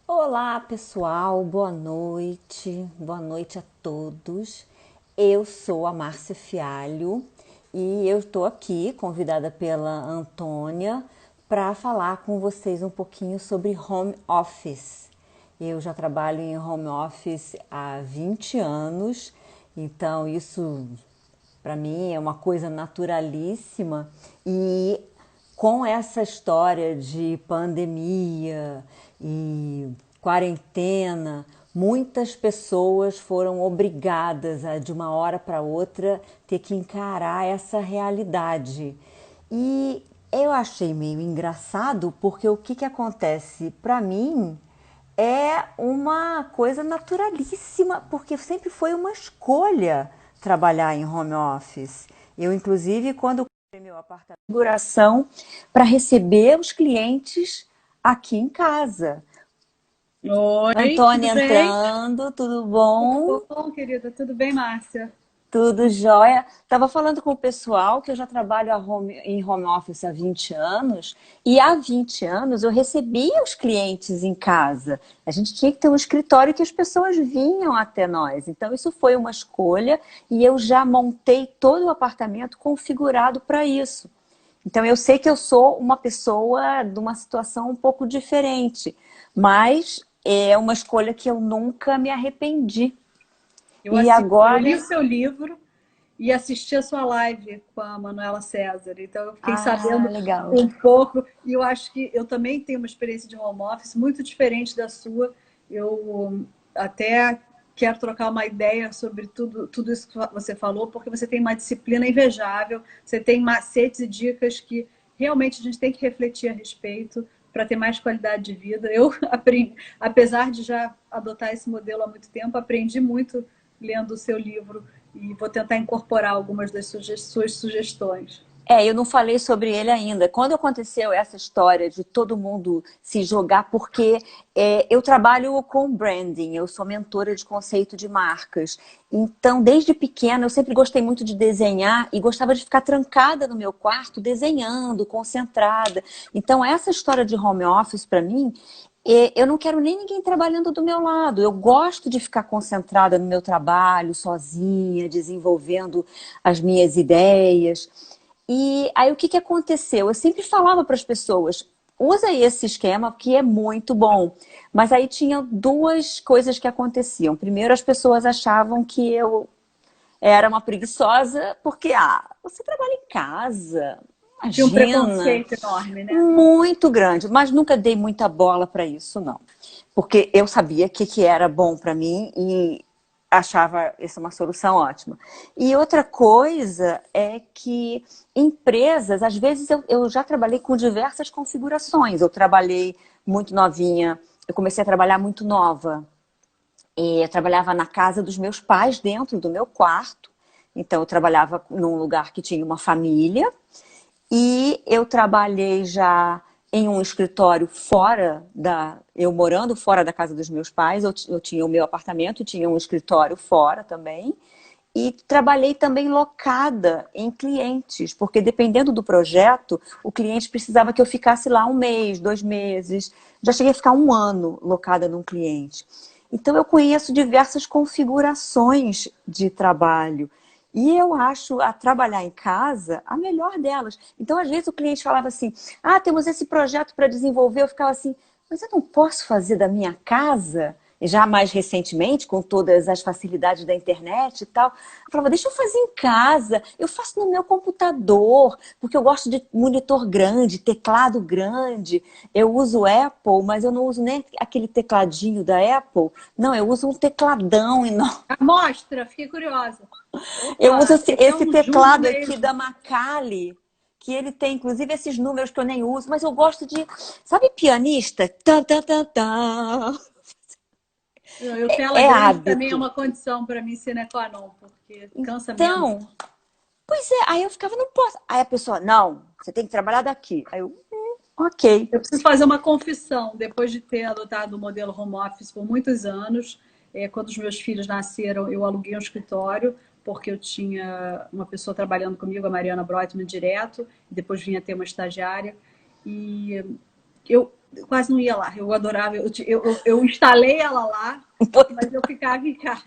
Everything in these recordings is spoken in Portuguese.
Olá, pessoal, boa noite a todos. Eu sou a Márcia Fialho e eu estou aqui, convidada pela Antônia, para falar com vocês um pouquinho sobre home office. Eu já trabalho em home office há 20 anos, então isso para mim é uma coisa naturalíssima e com essa história de pandemia e quarentena, muitas pessoas foram obrigadas a, de uma hora para outra, ter que encarar essa realidade. E eu achei meio engraçado porque o que acontece para mim é uma coisa naturalíssima, porque sempre foi uma escolha trabalhar em home office. Eu, inclusive, quando comprei meu apartamento, configuração para receber os clientes aqui em casa. Oi, tudo Antônia bem? entrando, tudo Tudo bom? bom, querida? Tudo bem, Márcia? Tudo jóia. Estava falando com o pessoal que eu já trabalho em home office há 20 anos e há 20 anos eu recebia os clientes em casa. A gente tinha que ter um escritório que as pessoas vinham até nós. Então isso foi uma escolha e eu já montei todo o apartamento configurado para isso. Então eu sei que eu sou uma pessoa de uma situação um pouco diferente, mas é uma escolha que eu nunca me arrependi. E Eu li o agora, seu livro e assisti a sua live com a Manuela César. Então, eu fiquei ah, sabendo legal. um pouco. E eu acho que eu também tenho uma experiência de home office muito diferente da sua. Eu até quero trocar uma ideia sobre tudo isso que você falou, porque você tem uma disciplina invejável, você tem macetes e dicas que realmente a gente tem que refletir a respeito para ter mais qualidade de vida. Eu aprendi, apesar de já adotar esse modelo há muito tempo, aprendi muito lendo o seu livro e vou tentar incorporar algumas das suas sugestões. Eu não falei sobre ele ainda. Quando aconteceu essa história de todo mundo se jogar, porque eu trabalho com branding, eu sou mentora de conceito de marcas. Então, desde pequena, eu sempre gostei muito de desenhar e gostava de ficar trancada no meu quarto, desenhando, concentrada. Então, essa história de home office, para mim, eu não quero nem ninguém trabalhando do meu lado. Eu gosto de ficar concentrada no meu trabalho, sozinha, desenvolvendo as minhas ideias. E aí o que aconteceu? Eu sempre falava para as pessoas, usa esse esquema que é muito bom. Mas aí tinha duas coisas que aconteciam. Primeiro, as pessoas achavam que eu era uma preguiçosa, porque, você trabalha em casa, Tinha um imagina, preconceito enorme, né? muito grande, mas nunca dei muita bola para isso, não. Porque eu sabia que era bom para mim e achava essa uma solução ótima. E outra coisa é que empresas, às vezes eu já trabalhei com diversas configurações. Eu trabalhei muito novinha, eu comecei a trabalhar muito nova. E eu trabalhava na casa dos meus pais, dentro do meu quarto. Então, eu trabalhava num lugar que tinha uma família. E eu trabalhei já em um escritório fora da. Eu morando fora da casa dos meus pais, eu tinha o meu apartamento, tinha um escritório fora também. E trabalhei também locada em clientes, porque dependendo do projeto, o cliente precisava que eu ficasse lá um mês, 2 meses. Já cheguei a ficar um ano locada num cliente. Então, eu conheço diversas configurações de trabalho. E eu acho a trabalhar em casa a melhor delas. Então, às vezes, o cliente falava assim: temos esse projeto para desenvolver. Eu ficava assim: mas eu não posso fazer da minha casa? Já mais recentemente, com todas as facilidades da internet e tal, eu falava, deixa eu fazer em casa, eu faço no meu computador, porque eu gosto de monitor grande, teclado grande. Eu uso Apple, mas eu não uso nem aquele tecladinho da Apple. Não, eu uso um tecladão enorme. Mostra, fiquei curiosa. Eu uso Opa, esse é esse um jumbo teclado aqui da mesmo. Macali, que ele tem, inclusive, esses números que eu nem uso, mas eu gosto de. Sabe, pianista? Tan, tan, tan, tan. Eu, tela É grande também é hábito. uma condição para mim sine qua non, porque cansa menos. Então, pois é, aí eu ficava, não posso. Aí a pessoa, não, você tem que trabalhar daqui. Aí eu, ok. Eu preciso fazer uma confissão. Depois de ter adotado o modelo home office por muitos anos, quando os meus filhos nasceram, eu aluguei um escritório, porque eu tinha uma pessoa trabalhando comigo, a Mariana Breutmann, direto, e depois vinha ter uma estagiária. E eu quase não ia lá. Eu adorava, eu instalei ela lá, mas eu ficava em casa.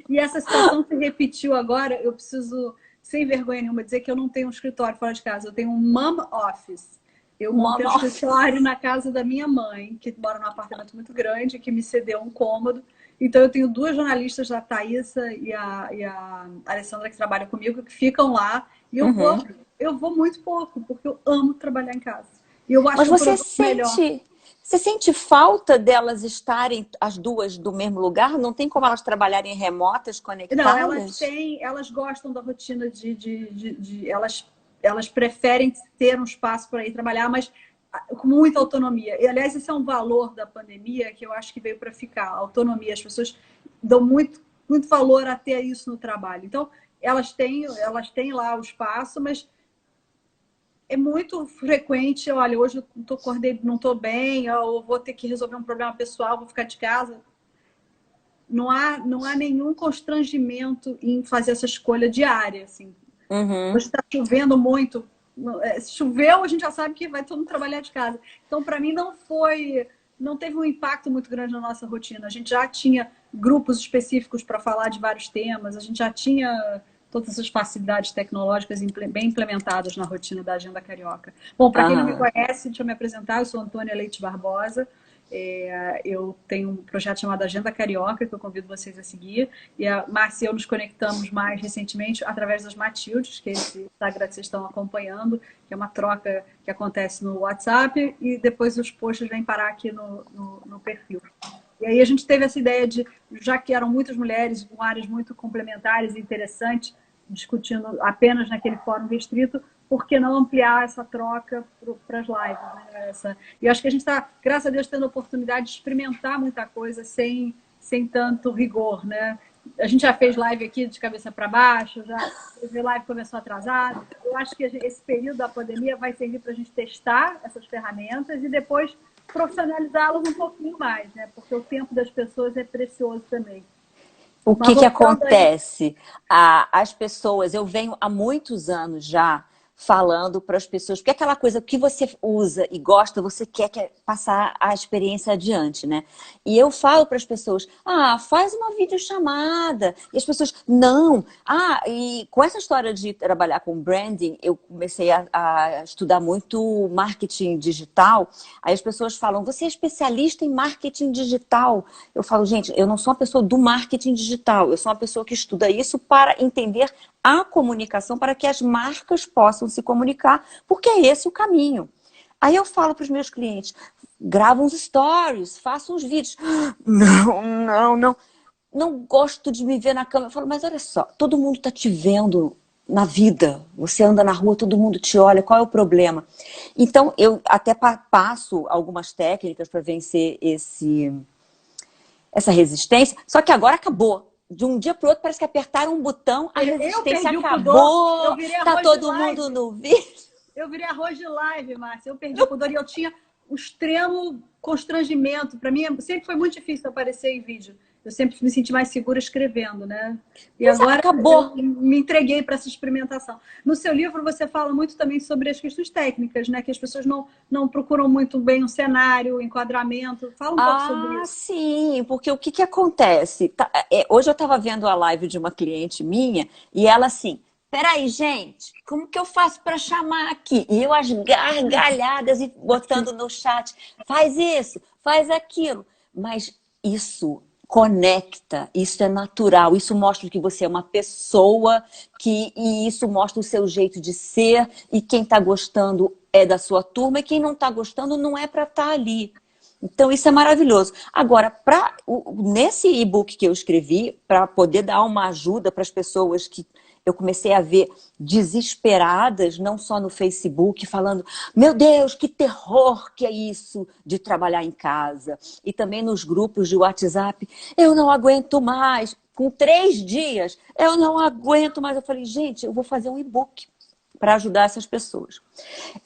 E essa situação se repetiu agora. Eu preciso, sem vergonha nenhuma, dizer que eu não tenho um escritório fora de casa. Eu tenho um mom office. Eu montei um escritório na casa da minha mãe, que mora num apartamento muito grande, que me cedeu um cômodo. Então, eu tenho duas jornalistas, a Thaísa e a Alessandra, que trabalham comigo, que ficam lá. E eu vou muito pouco, porque eu amo trabalhar em casa. E eu acho Mas que o produto melhor. você sente falta delas estarem as duas do mesmo lugar? Não tem como elas trabalharem remotas, Não, conectadas? elas gostam da rotina elas preferem ter um espaço para ir trabalhar, mas com muita autonomia. E, aliás, esse é um valor da pandemia que eu acho que veio para ficar. A autonomia. As pessoas dão muito valor a ter isso no trabalho. Então, elas têm lá o espaço, mas é muito frequente. Olha, hoje eu acordei, não estou bem, ou vou ter que resolver um problema pessoal, vou ficar de casa. Não há nenhum constrangimento em fazer essa escolha diária, assim. Hoje está chovendo muito. Se choveu, a gente já sabe que vai todo mundo trabalhar de casa. Então, para mim, não teve um impacto muito grande na nossa rotina. A gente já tinha grupos específicos para falar de vários temas, a gente já tinha todas essas facilidades tecnológicas bem implementadas na rotina da Agenda Carioca. Bom, para quem não me conhece, deixa eu me apresentar, eu sou Antônia Leite Barbosa. Eu tenho um projeto chamado Agenda Carioca, que eu convido vocês a seguir. E a Márcia e eu nos conectamos mais recentemente através das Matildes, que é esse Instagram que vocês estão acompanhando, que é uma troca que acontece no WhatsApp, e depois os posts vêm parar aqui no perfil. E aí a gente teve essa ideia de, já que eram muitas mulheres com áreas muito complementares e interessantes, discutindo apenas naquele fórum restrito, por que não ampliar essa troca para as lives? Né? E eu acho que a gente está, graças a Deus, tendo a oportunidade de experimentar muita coisa sem tanto rigor. Né? A gente já fez live aqui de cabeça para baixo, a live começou atrasada. Eu acho que esse período da pandemia vai servir para a gente testar essas ferramentas e depois profissionalizá-las um pouquinho mais, né? Porque o tempo das pessoas é precioso também. O que acontece? As pessoas, eu venho há muitos anos já falando para as pessoas, porque aquela coisa que você usa e gosta, você quer passar a experiência adiante, né? E eu falo para as pessoas, faz uma videochamada. E as pessoas, não. E com essa história de trabalhar com branding, eu comecei a estudar muito marketing digital. Aí as pessoas falam, você é especialista em marketing digital. Eu falo, gente, eu não sou uma pessoa do marketing digital, eu sou uma pessoa que estuda isso para entender a comunicação, para que as marcas possam se comunicar, porque é esse o caminho. Aí eu falo para os meus clientes, grava uns stories, faça uns vídeos. Não gosto de me ver na câmera. Eu falo, mas olha só, todo mundo está te vendo na vida. Você anda na rua, todo mundo te olha, qual é o problema? Então, eu até passo algumas técnicas para vencer essa resistência, só que agora acabou. De um dia para o outro, parece que apertaram um botão, a resistência acabou, tá todo mundo no vídeo. Eu virei arroz de live, Márcia. Eu perdi o pudor e eu tinha um extremo constrangimento. Para mim, sempre foi muito difícil aparecer em vídeo. Eu sempre me senti mais segura escrevendo, né? E agora acabou. Eu me entreguei para essa experimentação. No seu livro, você fala muito também sobre as questões técnicas, né? Que as pessoas não procuram muito bem um cenário, um enquadramento. Fala um pouco sobre isso. Sim, porque o que acontece? Hoje eu estava vendo a live de uma cliente minha e ela assim, peraí, gente, como que eu faço para chamar aqui? E eu as gargalhadas e botando no chat, faz isso, faz aquilo. Mas isso conecta, isso é natural, isso mostra que você é uma pessoa, e isso mostra o seu jeito de ser, e quem está gostando é da sua turma, e quem não está gostando não é para estar ali. Então, isso é maravilhoso. Agora, nesse e-book que eu escrevi, para poder dar uma ajuda para as pessoas que eu comecei a ver desesperadas, não só no Facebook, falando, meu Deus, que terror que é isso de trabalhar em casa. E também nos grupos de WhatsApp, eu não aguento mais. Com 3 dias, eu não aguento mais. Eu falei, gente, eu vou fazer um e-book. para ajudar essas pessoas.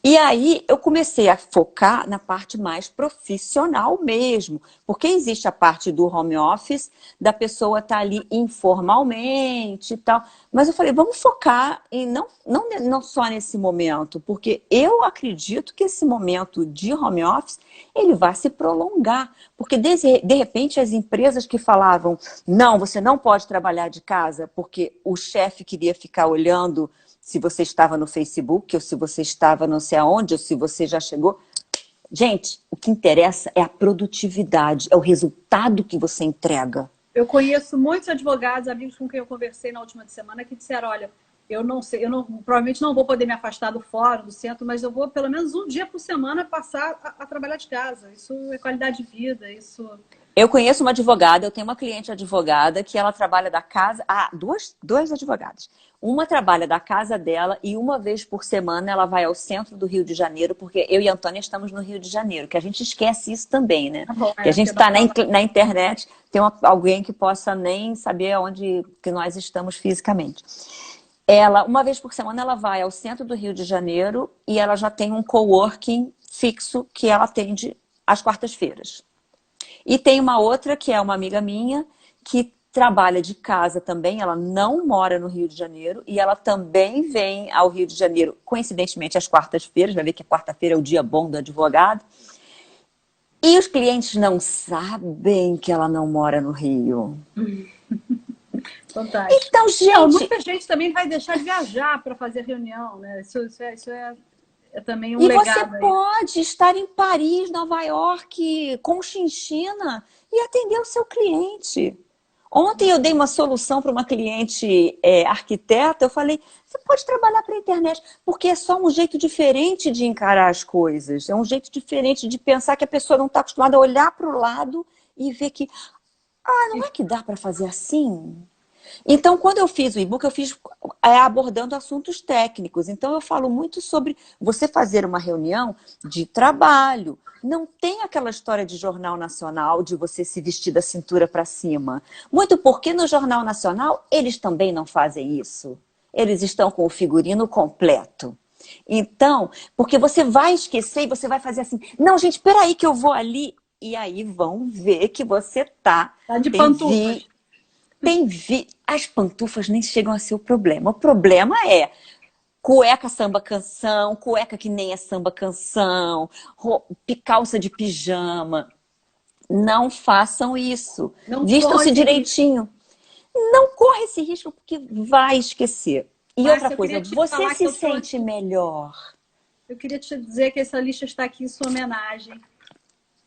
E aí eu comecei a focar na parte mais profissional mesmo, porque existe a parte do home office, da pessoa estar ali informalmente e tal. Mas eu falei, vamos focar em não só nesse momento, porque eu acredito que esse momento de home office, ele vai se prolongar. Porque de repente as empresas que falavam, não, você não pode trabalhar de casa, porque o chefe queria ficar olhando se você estava no Facebook, ou se você estava não sei aonde, ou se você já chegou. Gente, o que interessa é a produtividade, é o resultado que você entrega. Eu conheço muitos advogados, amigos com quem eu conversei na última semana, que disseram, olha, eu não sei, provavelmente não vou poder me afastar do fórum, do centro, mas eu vou pelo menos um dia por semana passar a trabalhar de casa. Isso é qualidade de vida, isso... Eu conheço uma advogada, eu tenho uma cliente advogada que ela trabalha da casa... duas advogadas. Uma trabalha da casa dela e uma vez por semana ela vai ao centro do Rio de Janeiro, porque eu e a Antônia estamos no Rio de Janeiro, que a gente esquece isso também, né? Que a gente está na internet, tem alguém que possa nem saber onde que nós estamos fisicamente. Ela, uma vez por semana, ela vai ao centro do Rio de Janeiro e ela já tem um coworking fixo que ela atende às quartas-feiras. E tem uma outra, que é uma amiga minha, que trabalha de casa também, ela não mora no Rio de Janeiro, e ela também vem ao Rio de Janeiro, coincidentemente, às quartas-feiras, vai ver que a quarta-feira é o dia bom do advogado. E os clientes não sabem que ela não mora no Rio. Fantástico. Então, gente... muita gente também vai deixar de viajar para fazer reunião, né? Isso é também um legado. E você pode estar em Paris, Nova York, Conchinchina e atender o seu cliente. Ontem eu dei uma solução para uma cliente arquiteta, eu falei, você pode trabalhar para a internet, porque é só um jeito diferente de encarar as coisas, é um jeito diferente de pensar que a pessoa não está acostumada a olhar para o lado e ver que, não é que dá para fazer assim? Então, quando eu fiz o e-book, eu fiz abordando assuntos técnicos. Então, eu falo muito sobre você fazer uma reunião de trabalho. Não tem aquela história de jornal nacional, de você se vestir da cintura para cima. Muito porque no Jornal Nacional, eles também não fazem isso. Eles estão com o figurino completo. Então, porque você vai esquecer e você vai fazer assim, não, gente, espera aí que eu vou ali. E aí vão ver que você tá de pantufas. As pantufas nem chegam a ser o problema. O problema é cueca samba canção, cueca que nem é samba canção, calça de pijama. Não façam isso. Vistam-se direitinho. Não corre esse risco porque vai esquecer. E outra coisa, você se sente melhor. Eu queria te dizer que essa lista está aqui em sua homenagem.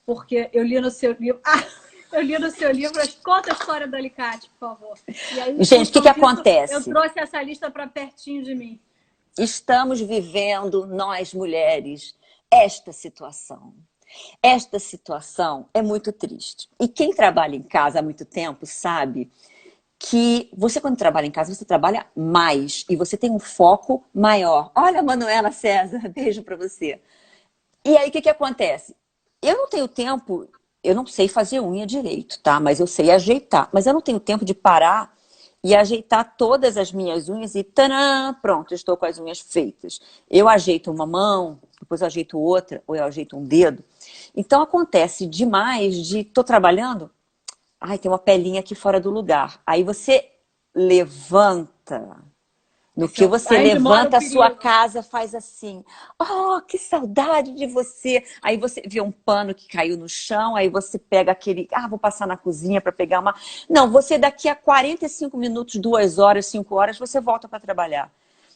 Porque eu li no seu livro... Eu li no seu livro, conta a história do alicate, por favor. E aí, gente, o que acontece? Eu trouxe essa lista para pertinho de mim. Estamos vivendo, nós mulheres, esta situação. Esta situação é muito triste. E quem trabalha em casa há muito tempo sabe que você, quando trabalha em casa, você trabalha mais e você tem um foco maior. Olha, Manuela César, beijo para você. E aí, o que acontece? Eu não tenho tempo... Eu não sei fazer unha direito, tá? Mas eu sei ajeitar. Mas eu não tenho tempo de parar e ajeitar todas as minhas unhas e tadã, pronto, estou com as unhas feitas. Eu ajeito uma mão, depois eu ajeito outra, ou eu ajeito um dedo. Então acontece demais de... Tô trabalhando, tem uma pelinha aqui fora do lugar. Aí você levanta... No que você levanta a sua casa, faz assim, que saudade de você. Aí você vê um pano que caiu no chão, aí você pega aquele, vou passar na cozinha para pegar uma... Não, você daqui a 45 minutos, 2 horas, 5 horas, você volta para trabalhar.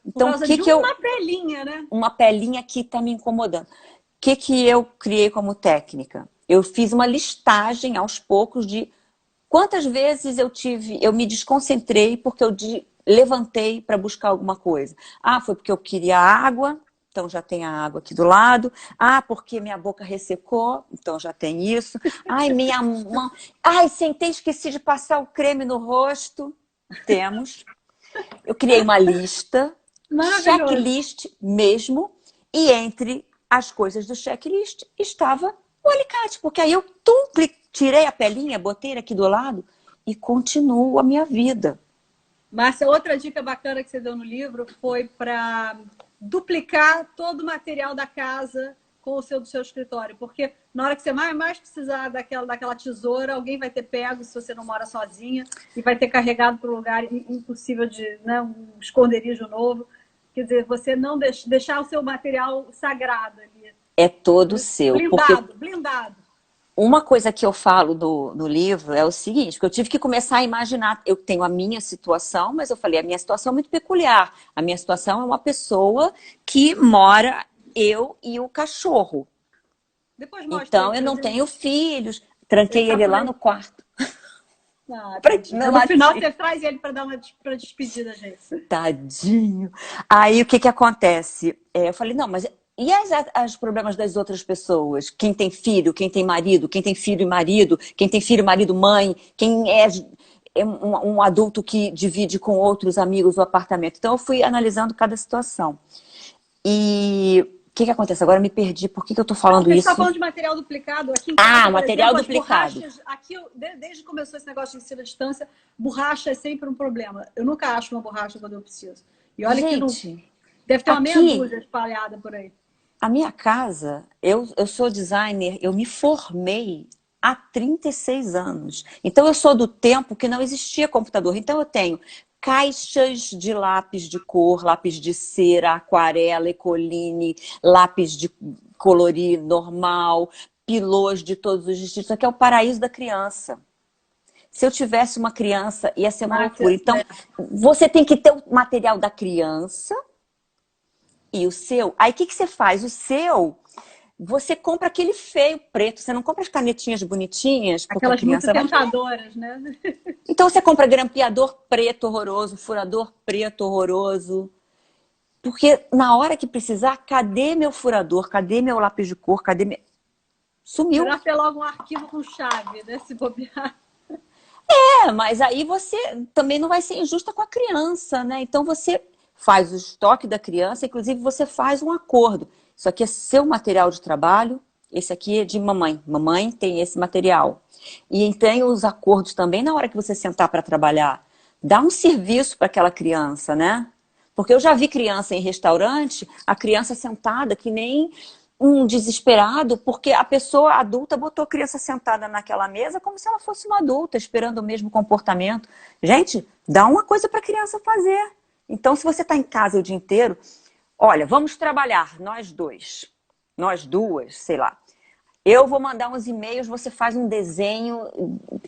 Então, por causa de uma pelinha, né? Uma pelinha que está me incomodando. O que eu criei como técnica? Eu fiz uma listagem aos poucos de quantas vezes eu me desconcentrei porque eu levantei para buscar alguma coisa. Foi porque eu queria água, então já tem a água aqui do lado. Porque minha boca ressecou, então já tem isso. Minha mão... sentei, esqueci de passar o creme no rosto. Temos. Eu criei uma lista, checklist mesmo, e entre as coisas do checklist estava o alicate, porque aí eu tirei a pelinha, botei ele aqui do lado e continuo a minha vida. Márcia, outra dica bacana que você deu no livro foi para duplicar todo o material da casa com o do seu escritório, porque na hora que você mais precisar daquela tesoura, alguém vai ter pego se você não mora sozinha e vai ter carregado para um lugar impossível de, né, um esconderijo novo. Quer dizer, você não deixar o seu material sagrado ali. É todo seu, porque Blindado, blindado. uma coisa que eu falo no livro é o seguinte, que eu tive que começar a imaginar, eu tenho a minha situação, mas eu falei, a minha situação é muito peculiar. A minha situação é uma pessoa que mora eu e o cachorro. Depois mostra Então ele eu pra não gente. tenho filhos, Ele tranquei tá ele por lá aí. no quarto. Ah, Pra tadinho. não No final latir. você traz ele para dar uma pra despedida, gente. Tadinho. Aí o que que acontece? Eu falei, não, mas e os problemas das outras pessoas? Quem tem filho, quem tem marido, quem tem filho e marido, quem tem filho, marido, mãe, quem é um adulto que divide com outros amigos o apartamento. Então eu fui analisando cada situação. E o que que acontece? Agora eu me perdi. Por que que eu tô Não, falando porque a gente está isso? falando de material duplicado. Aqui em Ah, casa, por material exemplo, as duplicado. borrachas. Aqui, desde que começou esse negócio de ensino à distância, borracha é sempre um problema. Eu nunca acho uma borracha quando eu preciso. E olha que não. Gente, Deve ter uma meia aqui dúzia espalhada por aí. a minha casa, eu sou designer, eu me formei há 36 anos. Então, eu sou do tempo que não existia computador. Então, eu tenho caixas de lápis de cor, lápis de cera, aquarela, Ecoline, lápis de colorir normal, pilôs de todos os estilos. Isso aqui é o paraíso da criança. Se eu tivesse uma criança, ia ser uma loucura. Então, você tem que ter o material da criança e o seu. Aí, o que que você faz? O seu, você compra aquele feio preto. Você não compra as canetinhas bonitinhas, porque a Aquelas muito criança vai querer. tentadoras, né? Então, você compra grampeador preto horroroso, furador preto horroroso. Porque na hora que precisar, cadê meu furador? Cadê meu lápis de cor? Cadê meu... Sumiu. Melhor ter logo um arquivo com chave, né? Se bobear. Mas aí você também não vai ser injusta com a criança, né? Então você faz o estoque da criança, inclusive você faz um acordo. Isso aqui é seu material de trabalho, esse aqui é de mamãe. Mamãe tem esse material. E tem os acordos também na hora que você sentar para trabalhar. Dá um serviço para aquela criança, né? Porque eu já vi criança em restaurante, a criança sentada que nem um desesperado, porque a pessoa adulta botou a criança sentada naquela mesa como se ela fosse uma adulta, esperando o mesmo comportamento. Gente, dá uma coisa para a criança fazer. Então, se você está em casa o dia inteiro, olha, vamos trabalhar, nós dois, nós duas, sei lá. Eu vou mandar uns e-mails, você faz um desenho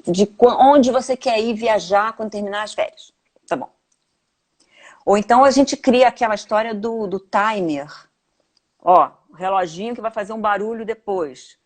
de onde você quer ir viajar quando terminar as férias. Tá bom. Ou então a gente cria aquela história do timer. Ó, o reloginho que vai fazer um barulho depois.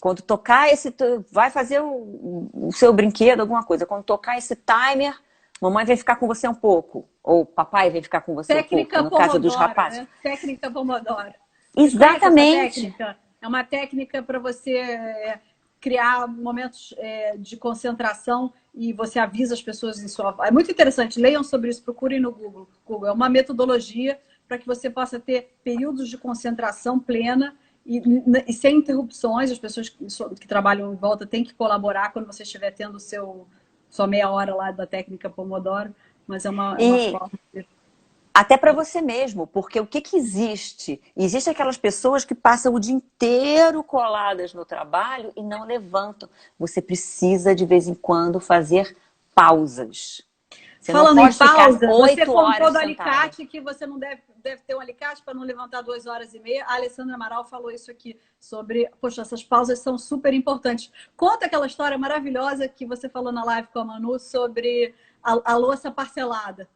Quando tocar esse... Vai fazer o seu brinquedo, alguma coisa. Quando tocar esse timer, mamãe vai ficar com você um pouco. Ou papai vai ficar com você um pouco. Técnica No caso dos Pomodoro, rapazes. né? Técnica Pomodoro. Vocês conhecem essa Exatamente. técnica? É uma técnica para você criar momentos de concentração e você avisa as pessoas em sua... É muito interessante, leiam sobre isso, procurem no Google. É uma metodologia para que você possa ter períodos de concentração plena e sem interrupções. As pessoas que trabalham em volta têm que colaborar quando você estiver tendo sua meia hora lá da técnica Pomodoro, mas é uma E forma de... até para você mesmo, porque o que que existe? Existem aquelas pessoas que passam o dia inteiro coladas no trabalho e não levantam. Você precisa, de vez em quando, fazer pausas. Você não Falando em pode ficar pausa, você contou 8 horas do sentada. alicate que você não deve ter um alicate para não levantar 2 horas e meia. A Alessandra Amaral falou isso aqui sobre, poxa, essas pausas são super importantes. Conta aquela história maravilhosa que você falou na live com a Manu sobre a louça parcelada.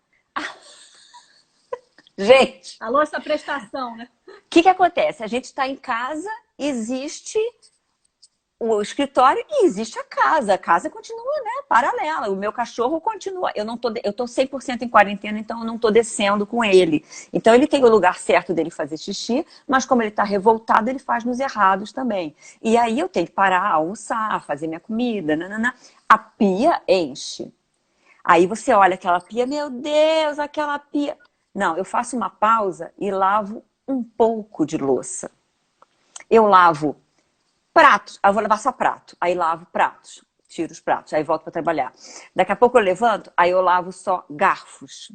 Gente, A louça prestação, né? o que que acontece? A gente está em casa, existe o escritório e existe a casa. A casa continua, né, paralela. O meu cachorro continua. Eu tô 100% em quarentena, então eu não tô descendo com ele. Então ele tem o lugar certo dele fazer xixi, mas como ele tá revoltado, ele faz nos errados também. E aí eu tenho que parar, almoçar, fazer minha comida, nanana. A pia enche. Aí você olha aquela pia, meu Deus, aquela pia. Não, eu faço uma pausa e lavo um pouco de louça. Eu lavo pratos, aí eu vou lavar só prato, aí lavo pratos, tiro os pratos, aí volto para trabalhar. Daqui a pouco eu levanto, aí eu lavo só garfos.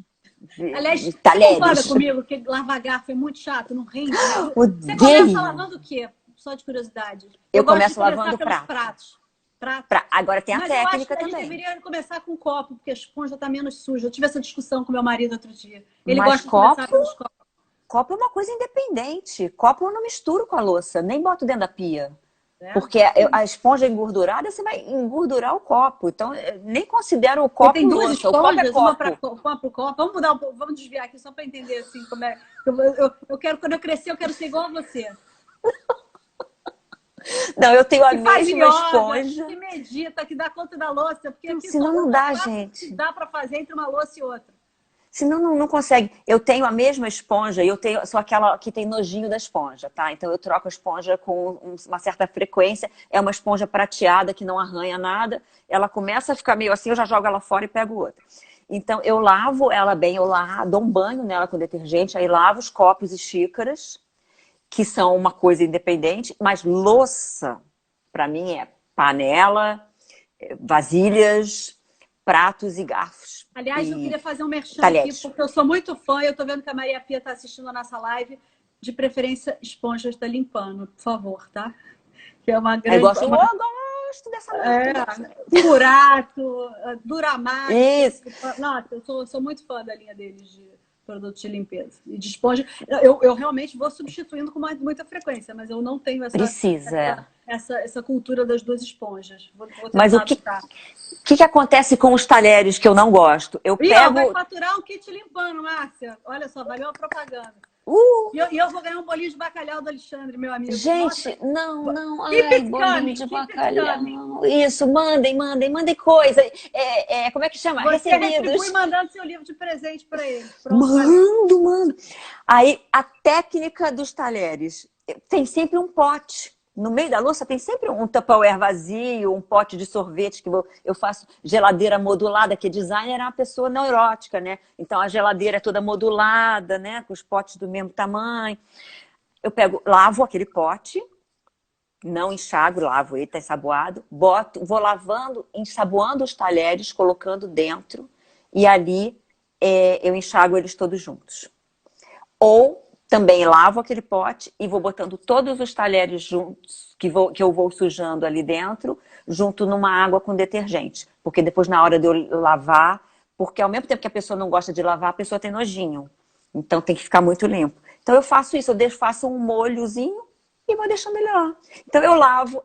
Aliás, de você concorda talheres. comigo que lavar garfo é muito chato, não rende, né? Você começa Odeio. lavando o quê? Só de curiosidade. Eu Eu gosto de começo começar lavando o pelos prato. pratos. Prato. Agora tem a Mas eu acho técnica que a gente também. deveria começar com o copo, porque a esponja está menos suja. Eu tive essa discussão com meu marido outro dia. Ele Mas gosta de começar pelos copos. copo é uma coisa independente. Copo eu não misturo com a louça, nem boto dentro da pia. Né? Porque a esponja engordurada, você vai engordurar o copo. Então, eu nem considero o Você copo tem duas louça. O copo é esponjas, uma para copo. o copo. Vamos mudar vamos desviar aqui só para entender assim como é. Eu quero, quando eu crescer, eu quero ser igual a você. Não, eu tenho a Que faz mesma yoga, esponja. que medita, que dá conta da louça, porque Não, aqui só senão não é dá, fácil que gente. dá para fazer entre uma louça e outra. Senão não consegue. Eu tenho a mesma esponja e sou aquela que tem nojinho da esponja, tá? Então eu troco a esponja com uma certa frequência. É uma esponja prateada que não arranha nada. Ela começa a ficar meio assim, eu já jogo ela fora e pego outra. Então eu lavo ela bem, dou um banho nela com detergente, aí lavo os copos e xícaras, que são uma coisa independente, mas louça, para mim, é panela, vasilhas, pratos e garfos. Aliás, eu queria fazer um merchan aqui, Talheres. porque eu sou muito fã, e eu estou vendo que a Maria Pia está assistindo a nossa live, de preferência esponjas da Limpano, por favor, tá? Que é uma Eu grande... gosto, eu gosto dessa marca. Curato, Duramax. Isso. Nossa, eu sou muito fã da linha deles de produtos de limpeza e de esponja. Eu realmente vou substituindo com muita frequência, mas eu não tenho Precisa. essa cultura das duas esponjas. Vou Mas tentar adotar. o que acontece com os talheres que eu não gosto? Eu Ó, vai pego... faturar um kit limpando, Márcia. Olha só, valeu a propaganda. Uh, E eu vou ganhar um bolinho de bacalhau do Alexandre, meu amigo. gente, Nossa, não. keep Ai, it bolinho coming, de keep it coming. bacalhau. Isso, mandem coisa. Como é que chama? Você retribui Recebidos. mandando seu livro de presente para ele. Pronto, valeu. Mando. Aí, a técnica dos talheres. Tem sempre um pote. No meio da louça tem sempre um Tupperware vazio, um pote de sorvete, que eu faço geladeira modulada, que designer é uma pessoa neurótica, né? Então, a geladeira é toda modulada, né? Com os potes do mesmo tamanho. Eu lavo aquele pote, não enxago, lavo ele, tá ensaboado, vou lavando, ensaboando os talheres, colocando dentro, e ali eu enxago eles todos juntos. Ou também lavo aquele pote e vou botando todos os talheres juntos, que eu vou sujando ali dentro, junto numa água com detergente. Porque depois, na hora de eu lavar, porque ao mesmo tempo que a pessoa não gosta de lavar, a pessoa tem nojinho. Então tem que ficar muito limpo. Então eu faço isso, faço um molhozinho e vou deixando ele lá. Então eu lavo.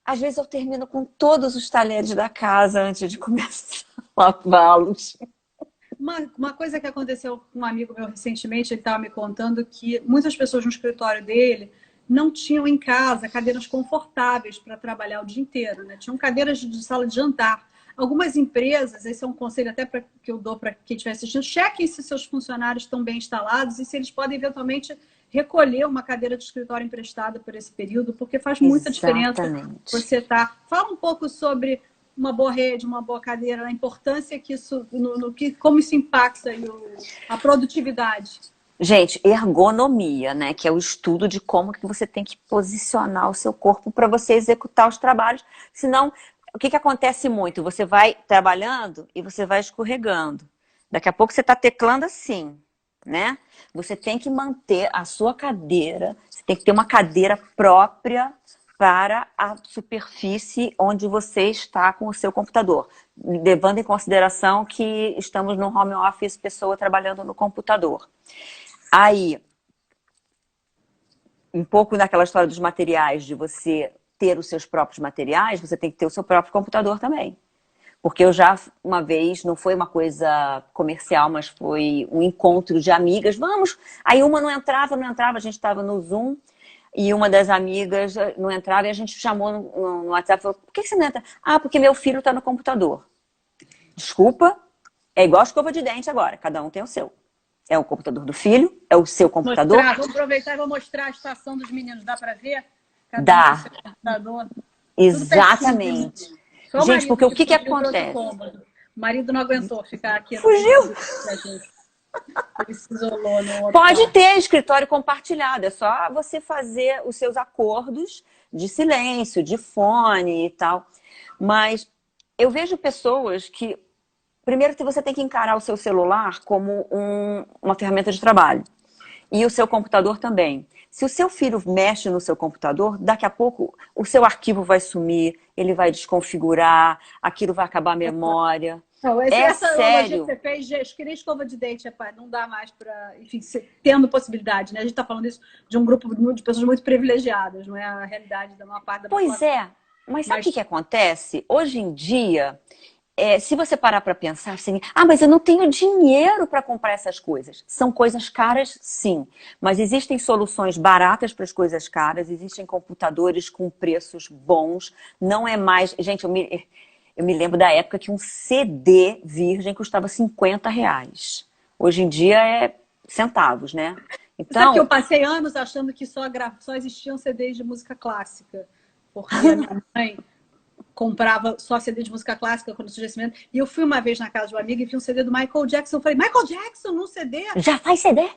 Às vezes eu termino com todos os talheres da casa antes de começar a lavá-los. Uma coisa que aconteceu com um amigo meu recentemente, ele estava me contando que muitas pessoas no escritório dele não tinham em casa cadeiras confortáveis para trabalhar o dia inteiro, né? Tinham cadeiras de sala de jantar. Algumas empresas, esse é um conselho até que eu dou para quem estiver assistindo, chequem se seus funcionários estão bem instalados e se eles podem eventualmente recolher uma cadeira de escritório emprestada por esse período, porque faz muita diferença você estar. Fala um pouco sobre uma boa rede, uma boa cadeira, a importância que isso, como isso impacta a produtividade. Gente, ergonomia, né? Que é o estudo de como que você tem que posicionar o seu corpo para você executar os trabalhos. Senão, o que acontece muito? Você vai trabalhando e você vai escorregando. Daqui a pouco você está teclando assim, né? Você tem que manter a sua cadeira, você tem que ter uma cadeira própria para a superfície onde você está com o seu computador. Levando em consideração que estamos no home office, pessoa trabalhando no computador. Aí, um pouco naquela história dos materiais, de você ter os seus próprios materiais, você tem que ter o seu próprio computador também. Porque eu já, uma vez, não foi uma coisa comercial, mas foi um encontro de amigas. Vamos! Aí uma não entrava, a gente estava no Zoom, e uma das amigas não entrava, e a gente chamou no WhatsApp e falou, por que você não entra? Ah, porque meu filho está no computador. Desculpa, é igual a escova de dente agora, cada um tem o seu. É o computador do filho, é o seu computador. Vou aproveitar e vou mostrar a estação dos meninos, dá para ver? Dá. Um com seu computador. Exatamente. Gente, porque o que acontece? O marido não aguentou ficar aqui. Fugiu. Ele se isolou no outro. Pode ter escritório compartilhado, é só você fazer os seus acordos de silêncio, de fone e tal. Mas eu vejo pessoas que primeiro que você tem que encarar o seu celular como uma ferramenta de trabalho. E o seu computador também. Se o seu filho mexe no seu computador, daqui a pouco o seu arquivo vai sumir, ele vai desconfigurar, aquilo vai acabar a memória. Não, É essa analogia que sério. você fez, acho que nem escova de dente, não dá mais para, enfim, tendo possibilidade, né? A gente está falando isso de um grupo de pessoas muito privilegiadas, não é a realidade da maior parte da Pois população. é, mas sabe o Mas que acontece? Hoje em dia, se você parar para pensar assim, mas eu não tenho dinheiro para comprar essas coisas. São coisas caras, sim, mas existem soluções baratas para as coisas caras, existem computadores com preços bons, não é mais... Gente, eu me lembro da época que um CD virgem custava R$ 50. Hoje em dia é centavos, né? você sabe que eu Então, passei anos achando que só existiam CDs de música clássica, porque a minha mãe comprava só CD de música clássica quando surgia esse momento. E eu fui uma vez na casa de uma amiga e vi um CD do Michael Jackson. Eu falei, Michael Jackson num CD? já faz CD?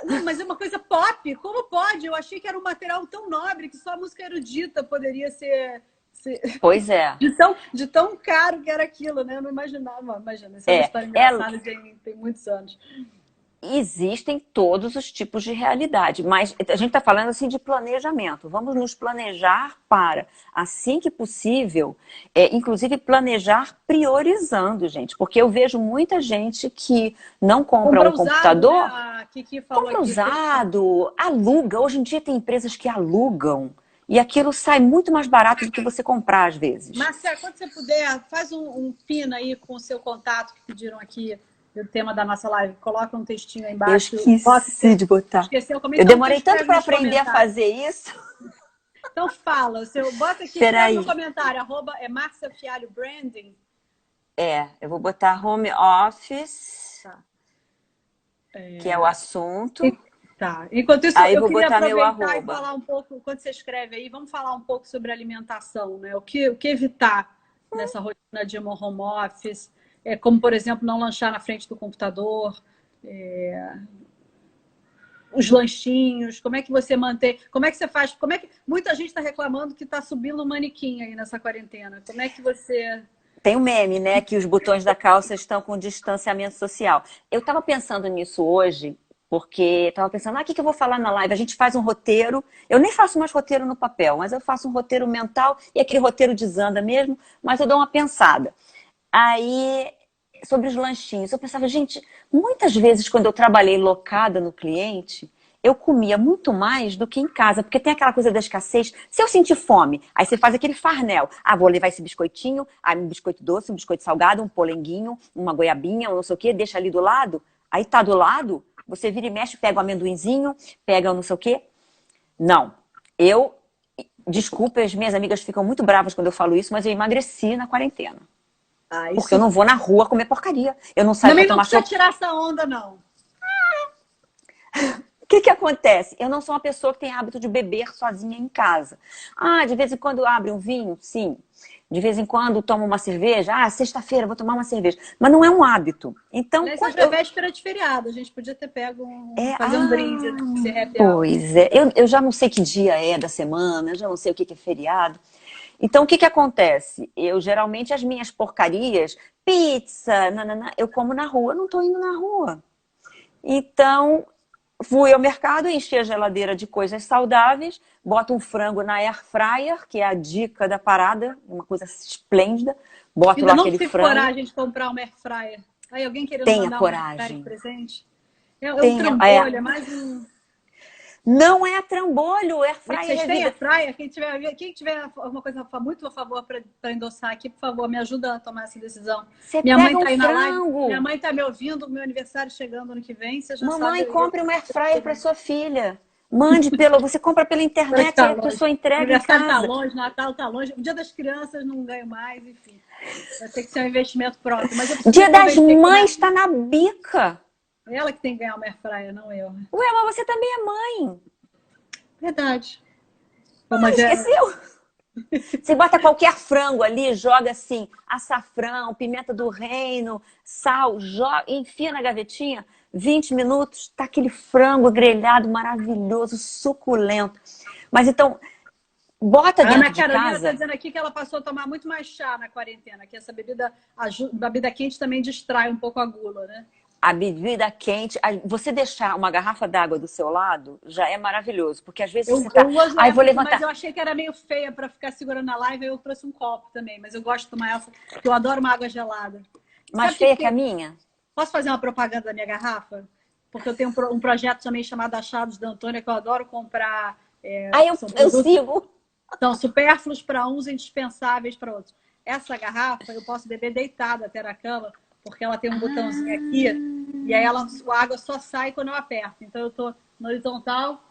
Não, mas é uma coisa pop. Como pode? Eu achei que era um material tão nobre que só a música erudita poderia ser Pois é. de tão caro que era aquilo, né? Eu não imaginava. Imagina, essa é uma É, história engraçada, tem muitos anos. existem todos os tipos de realidade, mas a gente está falando assim de planejamento. Vamos nos planejar para, assim que possível, inclusive planejar priorizando, gente, porque eu vejo muita gente que não compra Compra um usado, né? computador, A Kiki falou compra aqui. usado, aluga. Hoje em dia tem empresas que alugam e aquilo sai muito mais barato do que você comprar às vezes. Márcia, quando você puder, faz um pino aí com o seu contato que pediram aqui, o tema da nossa live. Coloca um textinho aí Eu embaixo. esqueci de botar. Esqueceu como Eu então você demorei tanto escreve para nos aprender a comentários. fazer isso. Então fala, bota aqui, Espera escreve aí. no comentário, Márcia Fialho Branding. Eu vou botar home office, Tá. que é o assunto. Tá. Enquanto isso, Aí eu vou queria botar meu aproveitar e arroba. falar um pouco, quando você escreve aí, vamos falar um pouco sobre alimentação, né? O que evitar nessa rotina de home office, como, por exemplo, não lanchar na frente do computador, os lanchinhos, como é que você mantém, como é que você faz, muita gente está reclamando que está subindo o manequim aí nessa quarentena, como é que você... Tem um meme, né? Que os botões da calça estão com distanciamento social. Eu estava pensando nisso hoje, porque estava pensando, o que eu vou falar na live? A gente faz um roteiro. Eu nem faço mais roteiro no papel, mas eu faço um roteiro mental e aquele roteiro desanda mesmo, mas eu dou uma pensada. Aí, sobre os lanchinhos, eu pensava, gente, muitas vezes quando eu trabalhei locada no cliente, eu comia muito mais do que em casa, porque tem aquela coisa da escassez. Se eu sentir fome, aí você faz aquele farnel. Vou levar esse biscoitinho, um biscoito doce, um biscoito salgado, um polenguinho, uma goiabinha, um não sei o quê, deixa ali do lado. Aí tá do lado, você vira e mexe, pega o amendoinzinho, pega o não sei o quê. Não. Desculpa, as minhas amigas ficam muito bravas quando eu falo isso, mas eu emagreci na quarentena. Porque eu não vou na rua comer porcaria. Eu não saio Também pra não tomar precisa chopp. tirar essa onda, não. O que acontece? Eu não sou uma pessoa que tem hábito de beber sozinha em casa. De vez em quando abre um vinho? Sim. De vez em quando tomo uma cerveja? Sexta-feira vou tomar uma cerveja. Mas não é um hábito. Então, Aliás, quando hoje é véspera de feriado. A gente podia ter pego, fazer um brinde, ser happy hour. Pois é. Eu já não sei que dia é da semana, eu já não sei o que é feriado. Então, o que acontece? Eu, geralmente, as minhas porcarias, pizza, nanana, eu como na rua, não estou indo na rua. Então, fui ao mercado, enchi a geladeira de coisas saudáveis, boto um frango na air fryer, que é a dica da parada, uma coisa esplêndida. Boto Ainda lá não aquele tive frango. coragem de comprar um air fryer. Aí alguém querendo Tenha mandar um air fryer de coragem. presente? É um trambolho, é mais um... Não é trambolho, air fryer Vocês é têm vida. air fryer? Quem tiver alguma coisa muito a favor para endossar aqui, por favor, me ajuda a tomar essa decisão. Você Minha mãe pega um tá aí na live, frango. minha mãe tá me ouvindo, meu aniversário chegando ano que vem, você já Mamãe, sabe. compre um air fryer para sua filha. Você compra pela internet, Tá aí a longe. pessoa entrega em Aniversário tá casa. longe, Natal tá longe, o Dia das Crianças não ganho mais, enfim. Vai ter que ser um investimento próprio. Mas eu preciso Dia das convencer que Mães está na bica. ela que tem que ganhar uma air fryer, não eu. Ué, mas você também é mãe. Verdade. Mas Esqueceu? Você bota qualquer frango ali, joga assim, açafrão, pimenta do reino, sal, enfia na gavetinha, 20 minutos, tá aquele frango grelhado maravilhoso, suculento. Mas então, Bota A Ana dentro de Carolina está casa. dizendo aqui que ela passou a tomar muito mais chá na quarentena, que essa bebida quente também distrai um pouco a gula, né? A bebida quente, você deixar uma garrafa d'água do seu lado já é maravilhoso, porque às vezes você tá, Eu uso ai, vou essa, mas levantar. eu achei que era meio feia para ficar segurando a live, aí eu trouxe um copo também, mas eu gosto de tomar essa, porque eu adoro uma água gelada. Mais Sabe o que feia que que a tem? minha? Posso fazer uma propaganda da minha garrafa? Porque eu tenho um projeto também chamado Achados da Antônia, que eu adoro comprar. Aí eu, São eu produtos, sigo. são supérfluos para uns e indispensáveis para outros. Essa garrafa eu posso beber deitada até na cama, porque ela tem um botãozinho aqui, e aí a água só sai quando eu aperto. Então eu estou no horizontal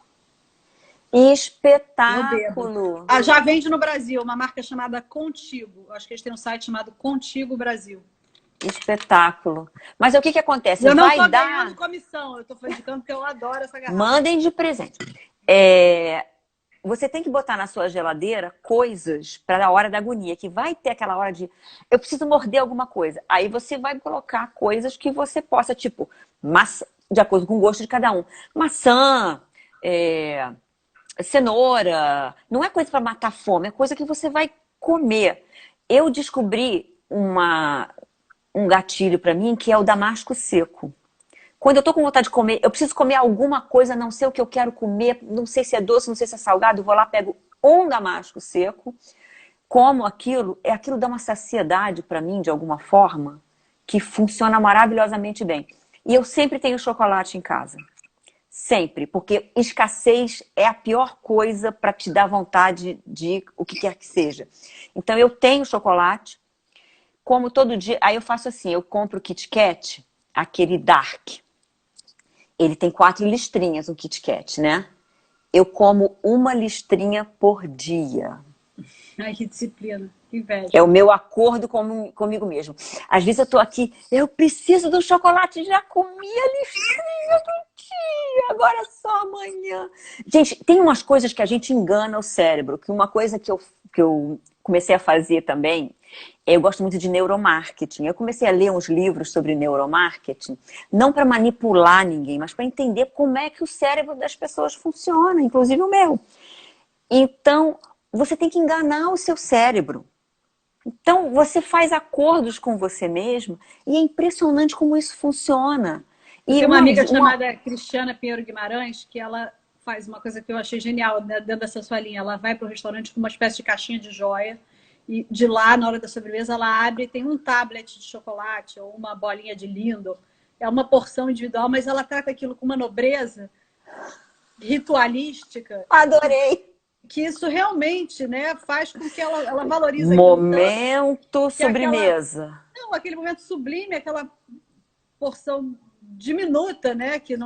e eu bebo. Espetáculo. Ah, já vende no Brasil, uma marca chamada Contigo. Acho que eles têm um site chamado Contigo Brasil. Espetáculo. Mas o que que acontece? Eu não Vai estou ganhando dar. comissão, eu estou indicando que eu adoro essa garrafa. Mandem de presente. É, você tem que botar na sua geladeira coisas para a hora da agonia, que vai ter aquela hora de eu preciso morder alguma coisa. Aí você vai colocar coisas que você possa, tipo, maçã, de acordo com o gosto de cada um. Maçã, é, cenoura, não é coisa para matar fome, é coisa que você vai comer. Eu descobri um gatilho para mim que é o damasco seco. Quando eu tô com vontade de comer, eu preciso comer alguma coisa, não sei o que eu quero comer, não sei se é doce, não sei se é salgado, eu vou lá, pego um damasco seco, como aquilo, aquilo dá uma saciedade para mim, de alguma forma, que funciona maravilhosamente bem. E eu sempre tenho chocolate em casa. Sempre, porque escassez é a pior coisa para te dar vontade de o que quer que seja. Então eu tenho chocolate, como todo dia, aí eu faço assim, eu compro o Kit Kat, aquele dark. Ele tem 4 listrinhas, o Kit Kat, né? Eu como uma listrinha por dia. Ai, que disciplina, que inveja. É o meu acordo comigo mesmo. Às vezes eu tô aqui, eu preciso do chocolate, já comi a listrinha do dia, agora só amanhã. Gente, tem umas coisas que a gente engana o cérebro, que uma coisa que eu comecei a fazer também, eu gosto muito de neuromarketing. Eu comecei a ler uns livros sobre neuromarketing, não para manipular ninguém, mas para entender como é que o cérebro das pessoas funciona, inclusive o meu. Então, você tem que enganar o seu cérebro. Então, você faz acordos com você mesmo e é impressionante como isso funciona. Eu E tenho uma amiga chamada Cristiana Pinheiro Guimarães, que ela faz uma coisa que eu achei genial, né, dentro dessa sua linha. Ela vai para o restaurante com uma espécie de caixinha de joia e de lá, na hora da sobremesa, ela abre e tem um tablet de chocolate ou uma bolinha de Lindor. É uma porção individual, mas ela trata aquilo com uma nobreza ritualística adorei. que isso realmente, né, faz com que ela valorize aquilo tanto Momento que aquela, sobremesa. não, aquele momento sublime, aquela porção diminuta, né, que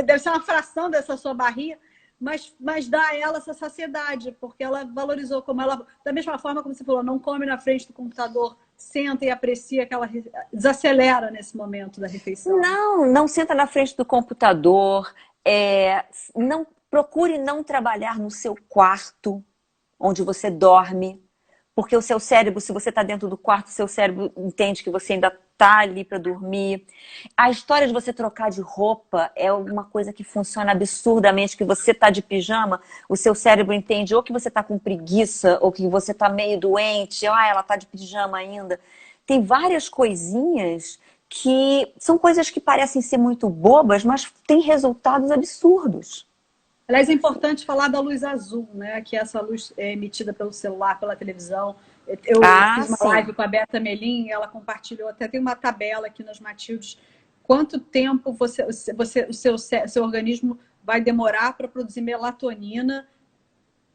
deve ser uma fração dessa sua barriga, mas dá a ela essa saciedade, porque ela valorizou como ela, da mesma forma como você falou, não come na frente do computador, senta e aprecia aquela, desacelera nesse momento da refeição. Não, não senta na frente do computador. Não procure não trabalhar no seu quarto, onde você dorme, porque o seu cérebro, se você está dentro do quarto, seu cérebro entende que você ainda está ali para dormir. A história de você trocar de roupa é uma coisa que funciona absurdamente, que você está de pijama, o seu cérebro entende ou que você está com preguiça, ou que você está meio doente, ela está de pijama ainda. Tem várias coisinhas que são coisas que parecem ser muito bobas, mas têm resultados absurdos. Aliás, é importante falar da luz azul, né? Que essa luz é emitida pelo celular, pela televisão. Eu fiz uma Sim. live com a Berta Melim, ela compartilhou, até tem uma tabela aqui nas Matildes, quanto tempo o seu organismo vai demorar para produzir melatonina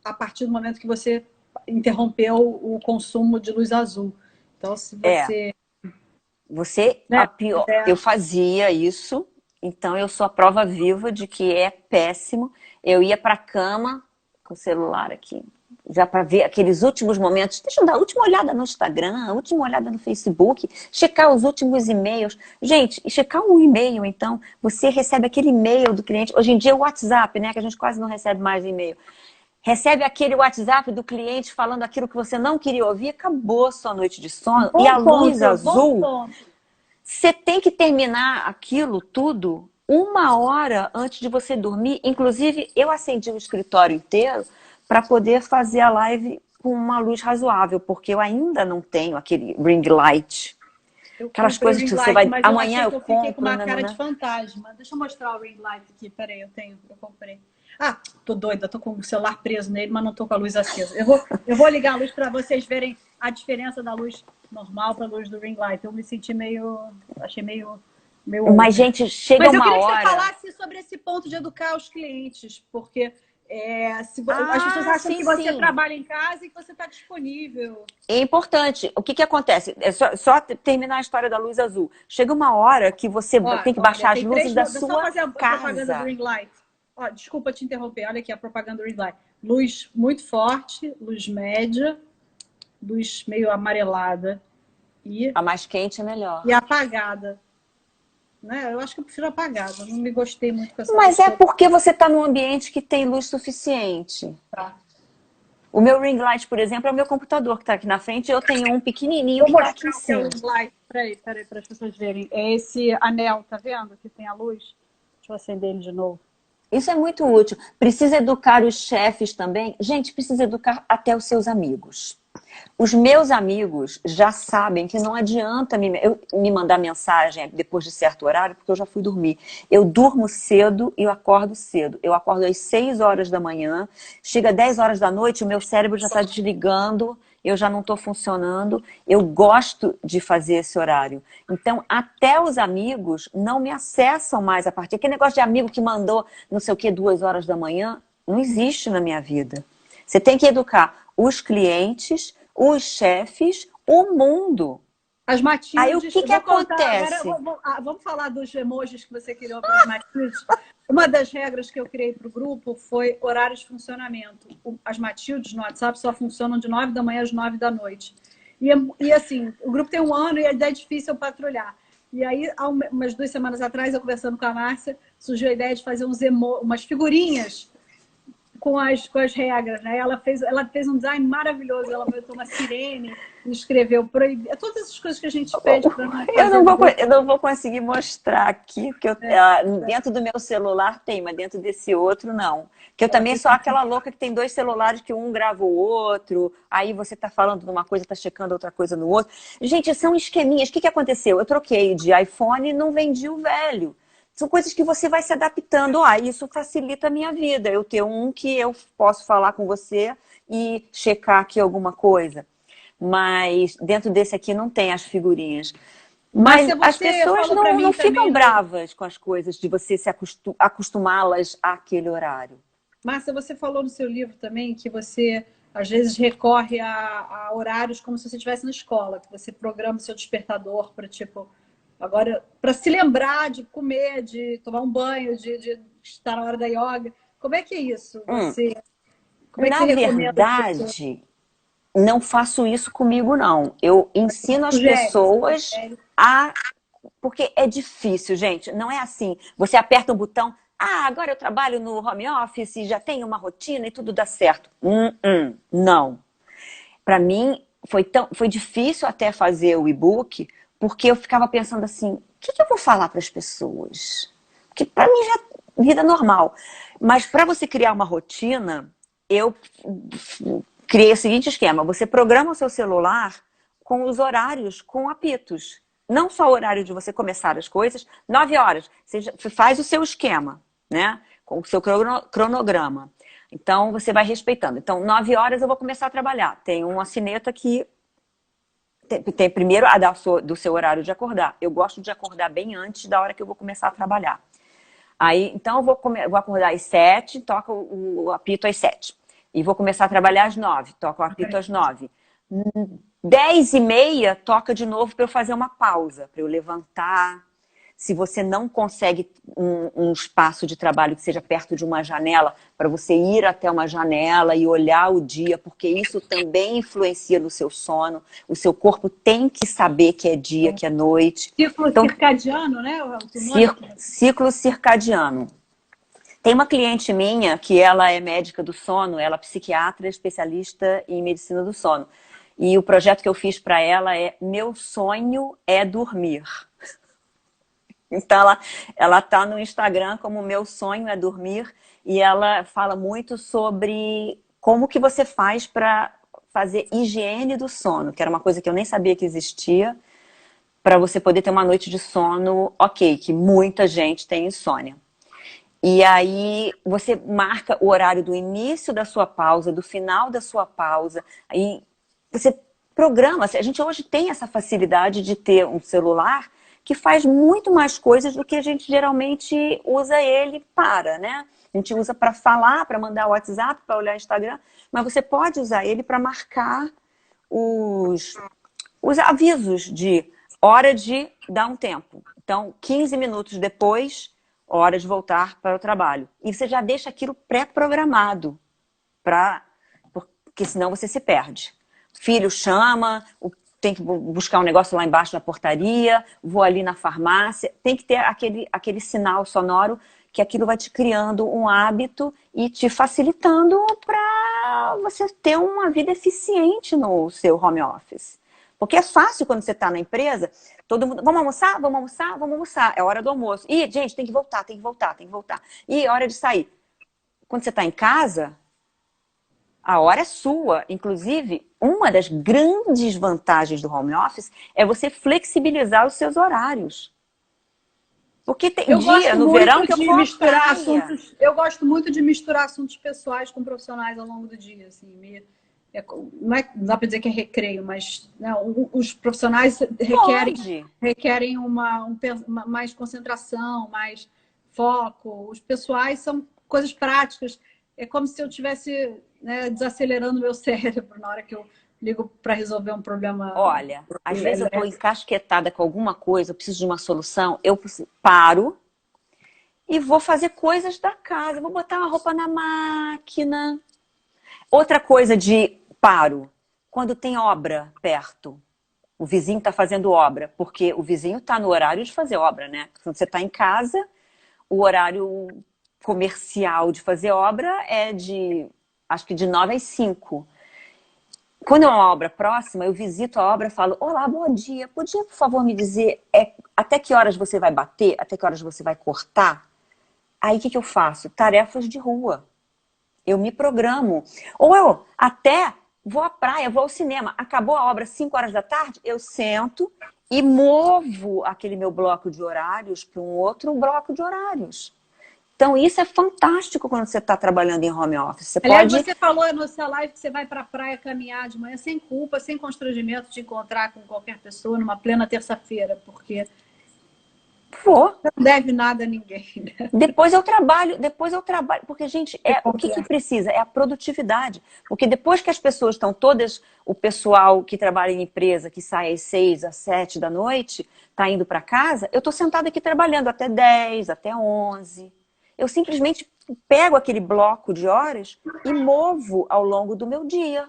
a partir do momento que você interrompeu o consumo de luz azul. Então, se É, você... a Né, pior, eu fazia isso, então eu sou a prova viva de que é péssimo. Eu ia para a cama com o celular aqui, já para ver aqueles últimos momentos. Deixa eu dar a última olhada no Instagram, a última olhada no Facebook, checar os últimos e-mails. Gente, checar um e-mail, então, você recebe aquele e-mail do cliente. Hoje em dia é o WhatsApp, né, que a gente quase não recebe mais e-mail. Recebe aquele WhatsApp do cliente falando aquilo que você não queria ouvir, acabou sua noite de sono. E a bom luz ponto, bom azul, ponto. você tem que terminar aquilo tudo 1 hora antes de você dormir. Inclusive, eu acendi o escritório inteiro para poder fazer a live com uma luz razoável, porque eu ainda não tenho aquele ring light. Eu Aquelas comprei o coisas ring que você light, vai... mas eu Amanhã achei eu que eu fiquei com compro, uma né, cara né, de né. fantasma. Deixa eu mostrar o ring light aqui. Peraí, eu comprei. Ah, tô doida, tô com o celular preso nele, mas não tô com a luz acesa. Eu vou ligar a luz para vocês verem a diferença da luz normal para a luz do ring light. Eu me senti achei meio Mas, over. gente, chega Mas eu uma queria que você hora... falasse sobre esse ponto de educar os clientes, porque as pessoas Ah, acham sim, que você sim. trabalha em casa e que você está disponível. É importante. O que que acontece? É só terminar a história da luz azul. Chega uma hora que você Ó, tem que olha, baixar as tem luzes três da luzes. É só sua fazer a propaganda do casa. ring light. Ó, desculpa te interromper. Olha aqui a propaganda do ring light. Luz muito forte, luz média, luz meio amarelada e, A mais quente é melhor. e apagada. Né? Eu acho que eu prefiro apagada. Não me gostei muito com essa luz Mas é toda. porque você está num ambiente que tem luz suficiente. Tá. O meu ring light, por exemplo, é o meu computador que está aqui na frente e eu tenho um pequenininho Vou que está aqui em mostrar o que é o cima. ring light. Peraí, para as pessoas verem. É esse anel, tá vendo? Que tem a luz. Deixa eu acender ele de novo. Isso é muito útil. Precisa educar os chefes também. Gente, precisa educar até os seus amigos. Os meus amigos já sabem que não adianta me mandar mensagem depois de certo horário, porque eu já fui dormir. Eu durmo cedo e eu acordo cedo. Eu acordo às 6 horas da manhã, chega às 10 horas da noite, o meu cérebro já está desligando, eu já não estou funcionando. Eu gosto de fazer esse horário. Então, até os amigos não me acessam mais a partir. Aquele negócio de amigo que mandou não sei o que 2 horas da manhã, não existe na minha vida. Você tem que educar os clientes, os chefes, o mundo. As Aí o Matildes, que eu que vou contar agora, acontece? vamos falar dos emojis que você criou para as Matildes. Uma das regras que eu criei para o grupo foi horários de funcionamento. As Matildes no WhatsApp só funcionam de 9 da manhã às 9 da noite. E assim, o grupo tem 1 ano e é difícil patrulhar. E aí, há umas 2 semanas atrás, eu conversando com a Márcia, surgiu a ideia de fazer umas figurinhas com as regras, né? Ela fez um design maravilhoso, ela botou uma sirene, escreveu proibir, todas essas coisas que a gente pede para não Eu fazer não no vou, grupo. eu não vou conseguir mostrar aqui, porque dentro do meu celular tem, mas dentro desse outro não. Que eu também sou aquela louca que tem 2 celulares que um grava o outro, aí você tá falando de uma coisa, tá checando outra coisa no outro. Gente, são esqueminhas. O que que aconteceu? Eu troquei de iPhone e não vendi o velho. São coisas que você vai se adaptando. Isso facilita a minha vida. Eu ter um que eu posso falar com você e checar aqui alguma coisa. Mas dentro desse aqui não tem as figurinhas. Mas Mas se as você pessoas falou para não mim ficam também, bravas com as coisas de você se acostumá-las àquele horário. Márcia, você falou no seu livro também que você às vezes recorre a horários como se você estivesse na escola, que você programa o seu despertador para tipo agora para se lembrar de comer, de tomar um banho, de estar na hora da yoga. Como é que é isso? Como é que você Na recomenda as pessoas? verdade, não faço isso comigo, não. Eu ensino as Você pessoas sugere. a... Porque é difícil, gente. Não é assim. Você aperta um botão, agora eu trabalho no home office, já tenho uma rotina e tudo dá certo. Não. Para mim, foi difícil até fazer o e-book, porque eu ficava pensando assim, o que eu vou falar para as pessoas? Porque para mim já é vida normal. Mas para você criar uma rotina, eu criei o seguinte esquema. Você programa o seu celular com os horários, com apitos. Não só o horário de você começar as coisas, 9 horas. Você faz o seu esquema, né? Com o seu cronograma. Então, você vai respeitando. Então, 9 horas eu vou começar a trabalhar. Tem uma sineta que tem primeiro a do seu horário de acordar. Eu gosto de acordar bem antes da hora que eu vou começar a trabalhar. Aí, então, eu vou acordar às 7, toca o apito às 7. E vou começar a trabalhar às 9, toca o apito às 9. 10h30, toca de novo para eu fazer uma pausa, para eu levantar. Se você não consegue um espaço de trabalho que seja perto de uma janela, para você ir até uma janela e olhar o dia, porque isso também influencia no seu sono. O seu corpo tem que saber que é dia, que é noite. Ciclo Então, circadiano, né? O nome ciclo circadiano. Tem uma cliente minha que ela é médica do sono, ela é psiquiatra especialista em medicina do sono. E o projeto que eu fiz para ela é Meu Sonho é Dormir. Então, ela tá no Instagram como Meu Sonho é Dormir, e ela fala muito sobre como que você faz para fazer higiene do sono, que era uma coisa que eu nem sabia que existia, para você poder ter uma noite de sono ok, que muita gente tem insônia. E aí você marca o horário do início da sua pausa, do final da sua pausa, aí você programa. A gente hoje tem essa facilidade de ter um celular que faz muito mais coisas do que a gente geralmente usa ele para, né? A gente usa para falar, para mandar WhatsApp, para olhar Instagram, mas você pode usar ele para marcar os, os avisos de hora de dar um tempo. Então, 15 minutos depois, hora de voltar para o trabalho. E você já deixa aquilo pré-programado, porque senão você se perde. Filho chama, tem que buscar um negócio lá embaixo na portaria, vou ali na farmácia. Tem que ter aquele sinal sonoro que aquilo vai te criando um hábito e te facilitando para você ter uma vida eficiente no seu home office. Porque é fácil quando você está na empresa, todo mundo, vamos almoçar, vamos almoçar, vamos almoçar. É hora do almoço. Ih, gente, tem que voltar, tem que voltar, tem que voltar. E é hora de sair. Quando você está em casa, a hora é sua. Inclusive, uma das grandes vantagens do home office é você flexibilizar os seus horários. Porque tem dia no verão que eu vou misturar assuntos. Eu gosto muito de misturar assuntos pessoais com profissionais ao longo do dia. Assim, não dá para dizer que é recreio, mas não, os profissionais requerem mais concentração, mais foco. Os pessoais são coisas práticas. É como se eu estivesse, né, desacelerando o meu cérebro na hora que eu ligo para resolver um problema. Olha, às vezes eu estou encasquetada com alguma coisa, eu preciso de uma solução, eu paro e vou fazer coisas da casa, vou botar uma roupa na máquina. Outra coisa de paro, quando tem obra perto, o vizinho está fazendo obra, porque o vizinho está no horário de fazer obra, né? Quando você está em casa, o horário comercial de fazer obra é acho que de 9 às 5. Quando é uma obra próxima, eu visito a obra e falo, olá, bom dia, podia, por favor, me dizer até que horas você vai bater, até que horas você vai cortar? Aí o que eu faço? Tarefas de rua. Eu me programo. Ou eu até vou à praia, vou ao cinema. Acabou a obra às 5 horas da tarde, eu sento e movo aquele meu bloco de horários para um outro bloco de horários. Então, isso é fantástico quando você está trabalhando em home office. Você falou no seu live que você vai para a praia caminhar de manhã sem culpa, sem constrangimento de encontrar com qualquer pessoa numa plena terça-feira, porque não deve nada a ninguém. Né? Depois eu trabalho, porque, gente, o que precisa? É a produtividade. Porque depois que as pessoas estão todas, o pessoal que trabalha em empresa, que sai às 6, às 7 da noite, está indo para casa, eu estou sentada aqui trabalhando até 10, até 11. Eu simplesmente pego aquele bloco de horas e movo ao longo do meu dia.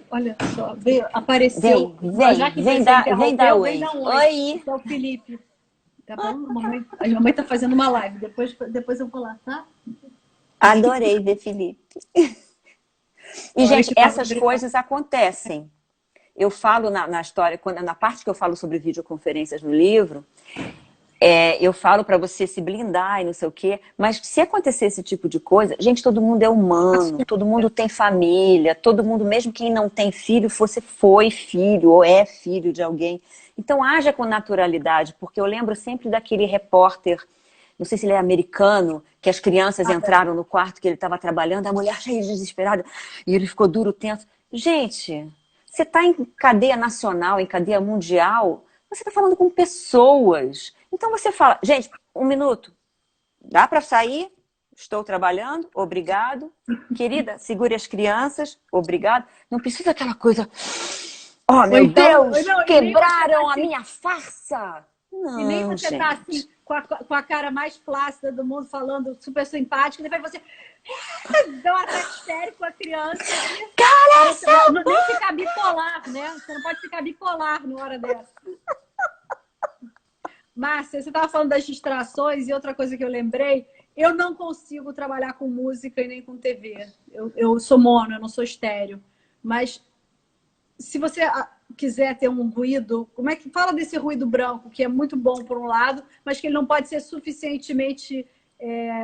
Olha só, apareceu. Vem dar oi. Oi. É o Felipe. Tá bom? A mamãe tá fazendo uma live. Depois eu vou lá, tá? Adorei ver Felipe. E, gente, essas coisas acontecem. Eu falo na história, na parte que eu falo sobre videoconferências no livro, eu falo para você se blindar e não sei o quê, mas se acontecer esse tipo de coisa, gente, todo mundo é humano, todo mundo tem família, todo mundo, mesmo quem não tem filho, você foi filho ou é filho de alguém. Então, haja com naturalidade, porque eu lembro sempre daquele repórter, não sei se ele é americano, que as crianças entraram no quarto que ele estava trabalhando, a mulher cheia de desesperada, e ele ficou duro, tenso. Gente, você está em cadeia nacional, em cadeia mundial, você está falando com pessoas. Então você fala, gente, 1 minuto, dá para sair? Estou trabalhando, obrigado. Querida, segure as crianças, obrigado. Não precisa aquela coisa, oh meu Deus, quebraram a minha farsa. Não, e nem você gente. Tá assim, com a cara mais flácida do mundo, falando super simpática, e depois você dá um ataque histérico com a criança. Cara, nem ficar bipolar, né? Você não pode ficar bipolar numa hora dessa. Márcia, você estava falando das distrações e outra coisa que eu lembrei, eu não consigo trabalhar com música e nem com TV. Eu sou mono, eu não sou estéreo. Mas se você quiser ter um ruído, como é que fala desse ruído branco, que é muito bom por um lado, mas que ele não pode ser suficientemente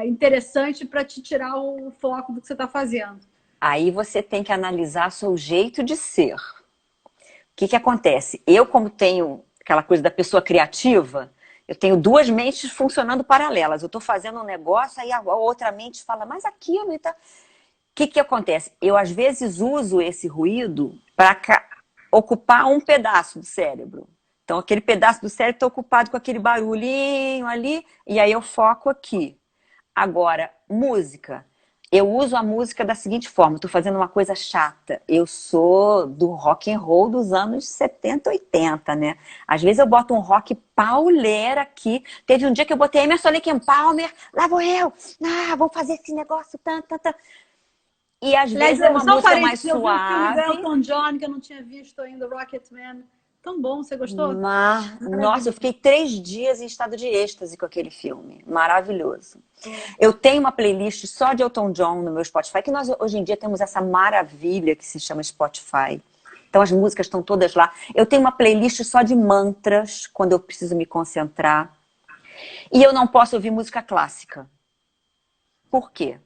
interessante para te tirar o foco do que você está fazendo? Aí você tem que analisar o seu jeito de ser. O que que acontece? Eu, como tenho aquela coisa da pessoa criativa, eu tenho duas mentes funcionando paralelas. Eu estou fazendo um negócio, aí a outra mente fala, mas aquilo e tá. O que que acontece? Eu, às vezes, uso esse ruído para ocupar um pedaço do cérebro. Então, aquele pedaço do cérebro está ocupado com aquele barulhinho ali, e aí eu foco aqui. Agora, música. Eu uso a música da seguinte forma, estou fazendo uma coisa chata. Eu sou do rock and roll dos anos 70, 80, né? Às vezes eu boto um rock pauleira aqui. Teve um dia que eu botei Emerson Lake and Palmer, lá vou eu, vou fazer esse negócio, E às vezes é uma música mais eu vi o filme do suave. Elton John, que eu não tinha visto ainda, Rocketman. Tão bom, você gostou? Nossa, eu fiquei 3 dias em estado de êxtase com aquele filme. Maravilhoso. Eu tenho uma playlist só de Elton John no meu Spotify, que nós hoje em dia temos essa maravilha que se chama Spotify. Então as músicas estão todas lá. Eu tenho uma playlist só de mantras, quando eu preciso me concentrar. E eu não posso ouvir música clássica. Por quê?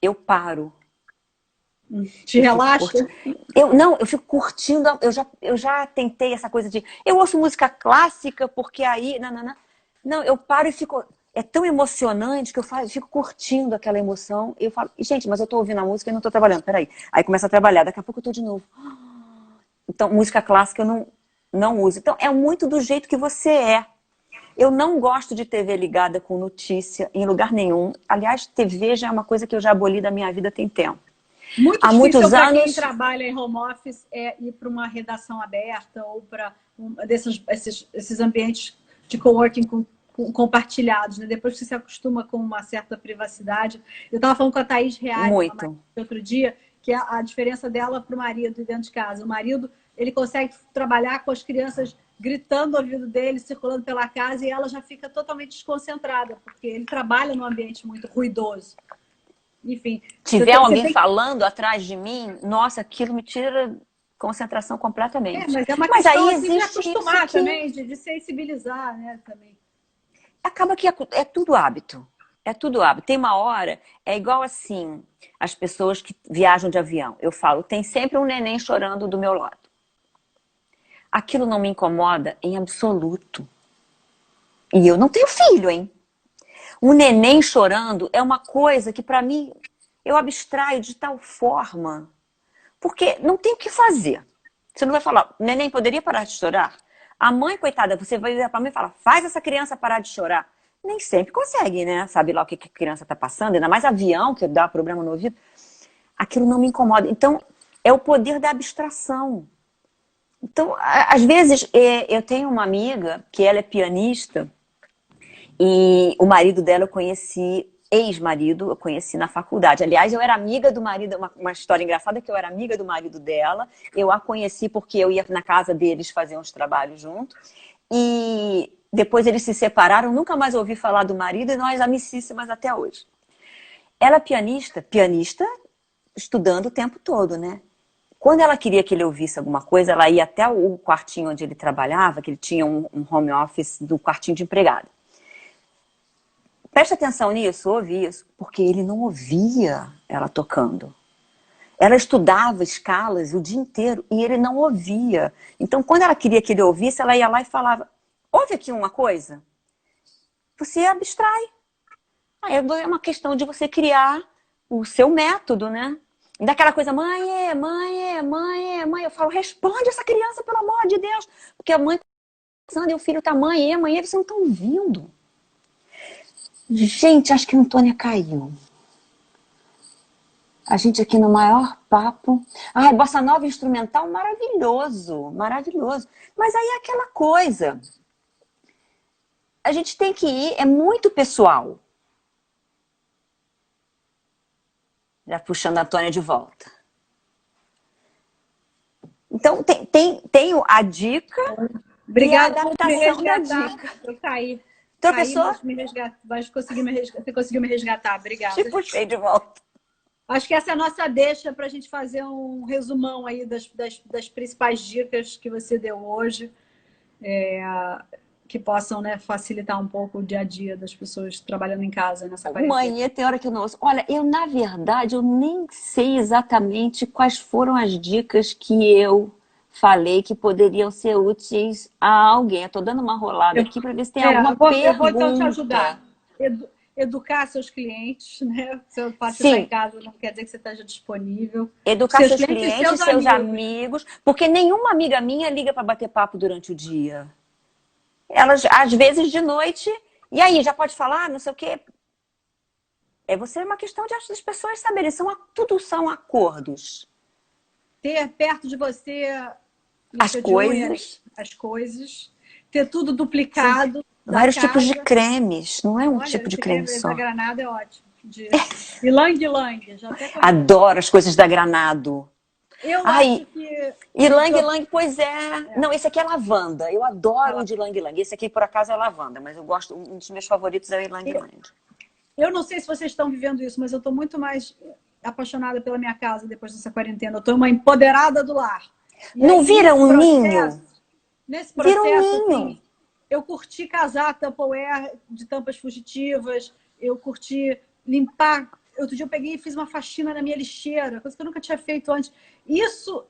Eu paro. Te relaxa? Eu fico curtindo, eu já tentei essa coisa de, eu ouço música clássica porque aí, não, eu paro e fico, é tão emocionante que eu fico curtindo aquela emoção, e eu falo, gente, mas eu tô ouvindo a música e não tô trabalhando, peraí. Aí começa a trabalhar, daqui a pouco eu tô de novo. Então, música clássica eu não uso. Então, é muito do jeito que você é. Eu não gosto de TV ligada com notícia em lugar nenhum. Aliás, TV já é uma coisa que eu já aboli da minha vida tem tempo. Muito Há difícil muitos para anos... quem trabalha em home office ir para uma redação aberta ou para esses ambientes de coworking compartilhados, né? Depois que você se acostuma com uma certa privacidade. Eu estava falando com a Thaís Reale outro dia, que a diferença dela para o marido dentro de casa. O marido, ele consegue trabalhar com as crianças gritando ao ouvido dele, circulando pela casa, e ela já fica totalmente desconcentrada, porque ele trabalha num ambiente muito ruidoso. Enfim. Tiver alguém falando atrás de mim, nossa, aquilo me tira concentração completamente. Mas é uma mas questão aí assim, de existe acostumar isso também, de sensibilizar, né? Também. Acaba que é tudo hábito. É tudo hábito. Tem uma hora, é igual assim, as pessoas que viajam de avião. Eu falo, tem sempre um neném chorando do meu lado. Aquilo não me incomoda em absoluto. E eu não tenho filho, hein? Um neném chorando é uma coisa que, para mim, eu abstraio de tal forma. Porque não tem o que fazer. Você não vai falar, neném poderia parar de chorar? A mãe, coitada, você vai virar para mim e falar, faz essa criança parar de chorar. Nem sempre consegue, né? Sabe lá o que a criança está passando, ainda mais avião, que dá problema no ouvido. Aquilo não me incomoda. Então, é o poder da abstração. Então, às vezes, eu tenho uma amiga que ela é pianista, e o marido dela eu conheci, ex-marido, eu conheci na faculdade. Aliás, eu era amiga do marido, uma história engraçada é que eu era amiga do marido dela. Eu a conheci porque eu ia na casa deles fazer uns trabalhos junto. E depois eles se separaram, nunca mais ouvi falar do marido e nós amicíssimas até hoje. Ela é pianista estudando o tempo todo, né? Quando ela queria que ele ouvisse alguma coisa, ela ia até o quartinho onde ele trabalhava, que ele tinha um home office do quartinho de empregado. Preste atenção nisso, ouve isso, porque ele não ouvia ela tocando. Ela estudava escalas o dia inteiro e ele não ouvia. Então, quando ela queria que ele ouvisse, ela ia lá e falava, ouve aqui uma coisa. Você abstrai. Aí é uma questão de você criar o seu método, né? Daquela coisa, mãe. Eu falo, responde essa criança, pelo amor de Deus. Porque a mãe está pensando e o filho está, mãe, vocês não estão ouvindo. Gente, acho que a Antônia caiu. A gente aqui no maior papo. Ai, bossa nova instrumental, maravilhoso, maravilhoso. Mas aí é aquela coisa. A gente tem que ir, é muito pessoal. Já puxando a Antônia de volta. Então, tenho a dica. Obrigada e a adaptação da dica. Eu caí. Então, pessoa... Você conseguiu me resgatar. Obrigada. Te puxei de volta. Acho que essa é a nossa deixa para a gente fazer um resumão aí das principais dicas que você deu hoje, que possam, né, facilitar um pouco o dia a dia das pessoas trabalhando em casa nessa quarentena. Manhã tem hora que eu não ouço. Olha, eu, na verdade, eu nem sei exatamente quais foram as dicas que eu falei que poderiam ser úteis a alguém. Eu tô dando uma rolada aqui para ver se tem alguma Eu vou então te pergunta. ajudar. Educar seus clientes, né? Se fato você está em Sim, casa, não quer dizer que você esteja disponível. educar Seus seus clientes e clientes, seus seus amigos. amigos, porque nenhuma amiga minha liga para bater papo durante o dia. Elas, às vezes, de noite, e aí, já pode falar, não sei o quê. É uma questão de as pessoas saberem, tudo são acordos. Ter perto de você As lista de coisas, unhas, as coisas. Ter tudo sim, duplicado da vários tipos de casa. cremes, não é um Olha, tipo de esse creme creme da só. Granada é ótimo. De Ylang Ylang, já até conheço. Adoro as coisas da Granado. Eu acho Ai, que ylang ylang, pois é. Não, esse aqui é lavanda. Eu adoro o ela- de ylang ylang. Esse aqui, por acaso, é lavanda, mas eu gosto, um dos meus favoritos é o ylang ylang. eu não sei se vocês estão vivendo isso, mas eu estou muito mais apaixonada pela minha casa depois dessa quarentena. Eu estou uma empoderada do lar. E Não aí, vira um ninho? nesse Vira um processo, ninho. assim, eu curti casar Tupperware de tampas fugitivas, eu curti limpar. Outro dia eu peguei e fiz uma faxina na minha lixeira, coisa que eu nunca tinha feito antes. Isso,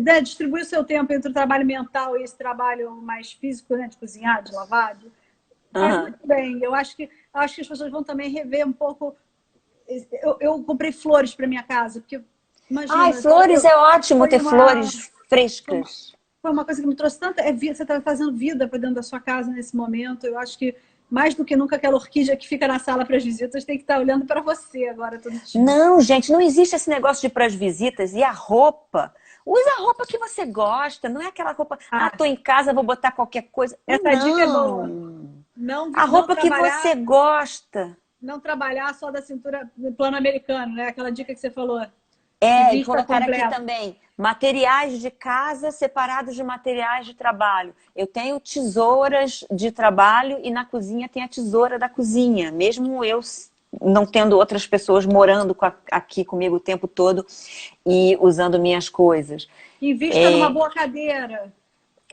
né, distribuir o seu tempo entre o trabalho mental e esse trabalho mais físico, né, de cozinhar, de lavar, faz Uhum. muito bem. Acho que as pessoas vão também rever um pouco. Eu comprei flores para minha casa, porque Ai, imagina, flores é ótimo foi ter flores uma, frescas. foi uma coisa que me trouxe tanta. Você está fazendo vida para dentro da sua casa nesse momento. Eu acho que mais do que nunca aquela orquídea que fica na sala para as visitas tem que estar olhando para você agora todo dia. Não, gente, não existe esse negócio de ir para as visitas. E a roupa? Usa a roupa que você gosta, não é aquela roupa, Ah, tô em casa, vou botar qualquer coisa. essa dica é boa. Não. Não, A não roupa que você trabalhar, gosta. não trabalhar só da cintura no plano americano, né? Aquela dica que você falou. Se É, e vista colocar aqui completo. também materiais de casa separados de materiais de trabalho. Eu tenho tesouras de trabalho e na cozinha tem a tesoura da cozinha. Mesmo eu não tendo outras pessoas morando aqui comigo o tempo todo e usando minhas coisas. Invista numa boa cadeira,